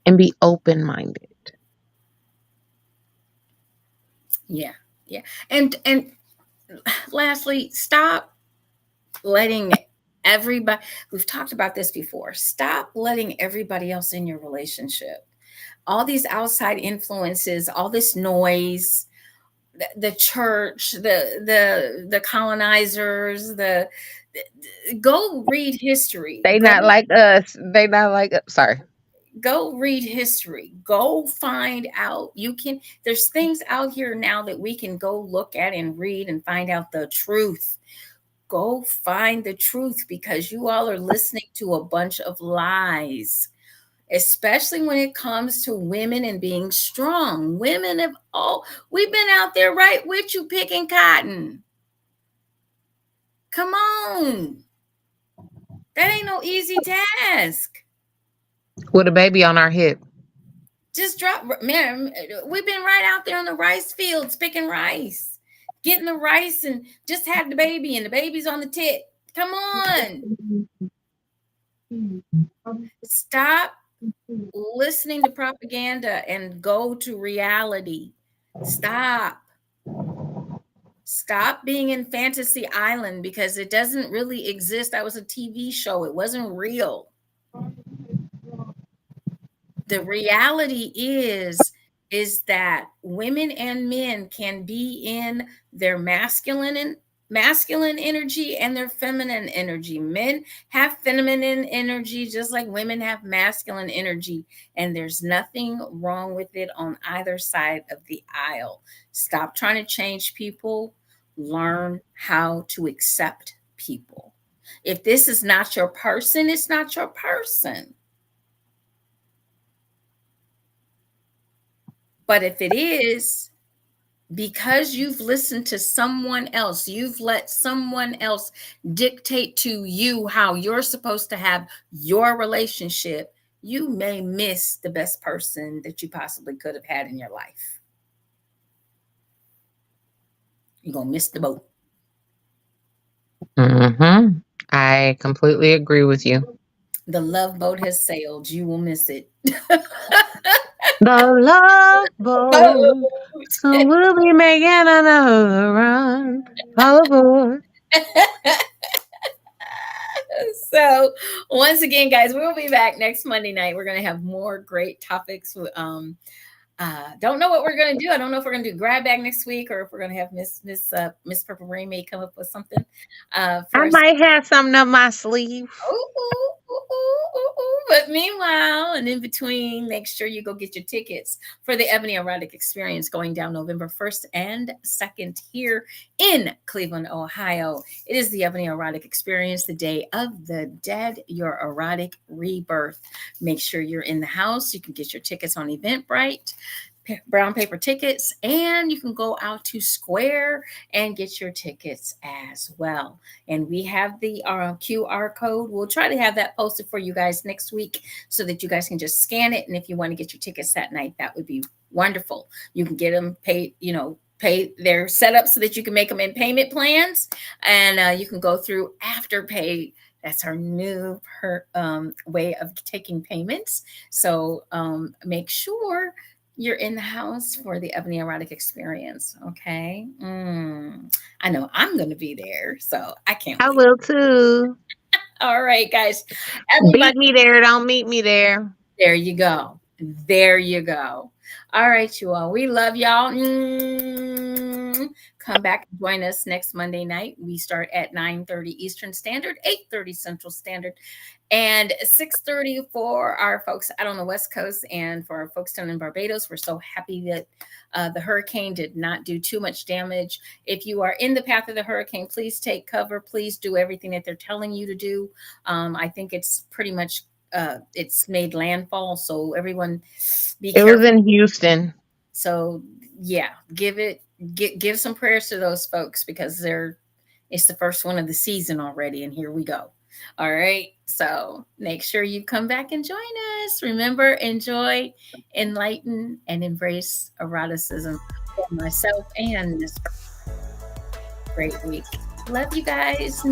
and be open minded. Yeah, yeah. And lastly, stop letting everybody, we've talked about this before, stop letting everybody else in your relationship, all these outside influences, all this noise, the church, the colonizers, go read history. They not like us. They not like us. Sorry. Go read history. Go find out. There's things out here now that we can go look at and read and find out the truth. Go find the truth, because you all are listening to a bunch of lies, especially when it comes to women and being strong. We've been out there right with you picking cotton. Come on. That ain't no easy task. With a baby on our hip. Just drop, man. We've been right out there in the rice fields picking rice, getting the rice, and just had the baby, and the baby's on the tit. Come on. Stop listening to propaganda and go to reality. Stop being in fantasy island, because it doesn't really exist. That was a TV show. It wasn't real. The reality is that women and men can be in their masculine energy and their feminine energy. Men have feminine energy just like women have masculine energy, and there's nothing wrong with it on either side of the aisle. Stop trying to change people. Learn how to accept people. If this is not your person, it's not your person. But if it is, because you've listened to someone else, you've let someone else dictate to you how you're supposed to have your relationship, you may miss the best person that you possibly could have had in your life. You're going to miss the boat. Mm-hmm. I completely agree with you. The love boat has sailed. You will miss it. The love boat. So we'll be making another run. All aboard. So once again, guys, we'll be back next Monday night. We're going to have more great topics. Don't know what we're going to do. I don't know if we're going to do grab bag next week, or if we're going to have Miss Purple Rain may come up with something. I might have something up my sleeve. But meanwhile, and in between, make sure you go get your tickets for the Ebony Erotic Experience going down November 1st and 2nd here in Cleveland, Ohio. It is the Ebony Erotic Experience, the Day of the Dead, your erotic rebirth. Make sure you're in the house. You can get your tickets on Eventbrite, brown paper tickets, and you can go out to Square and get your tickets as well. And we have the QR code. We'll try to have that posted for you guys next week so that you guys can just scan it. And if you want to get your tickets that night, that would be wonderful. You can get them paid, pay their setup so that you can make them in payment plans, and you can go through Afterpay. That's our new way of taking payments. So make sure you're in the house for the Ebony Erotic Experience. Okay. I know I'm going to be there, so I can't wait. I will too. All right, guys. Beat me there. Don't meet me there. There you go. There you go. All right, you all. We love y'all. Come back and join us next Monday night. We start at 9:30 Eastern Standard, 8:30 Central Standard, and 6:30 for our folks out on the West Coast. And for our folks down in Barbados, we're so happy that the hurricane did not do too much damage. If you are in the path of the hurricane, please take cover. Please do everything that they're telling you to do. I think it's pretty much it's made landfall, so everyone be careful. It was in Houston. So yeah, give some prayers to those folks, because it's the first one of the season already, and here we go. All right, so make sure you come back and join us. Remember, enjoy, enlighten, and embrace eroticism for myself and this great week. Love you guys.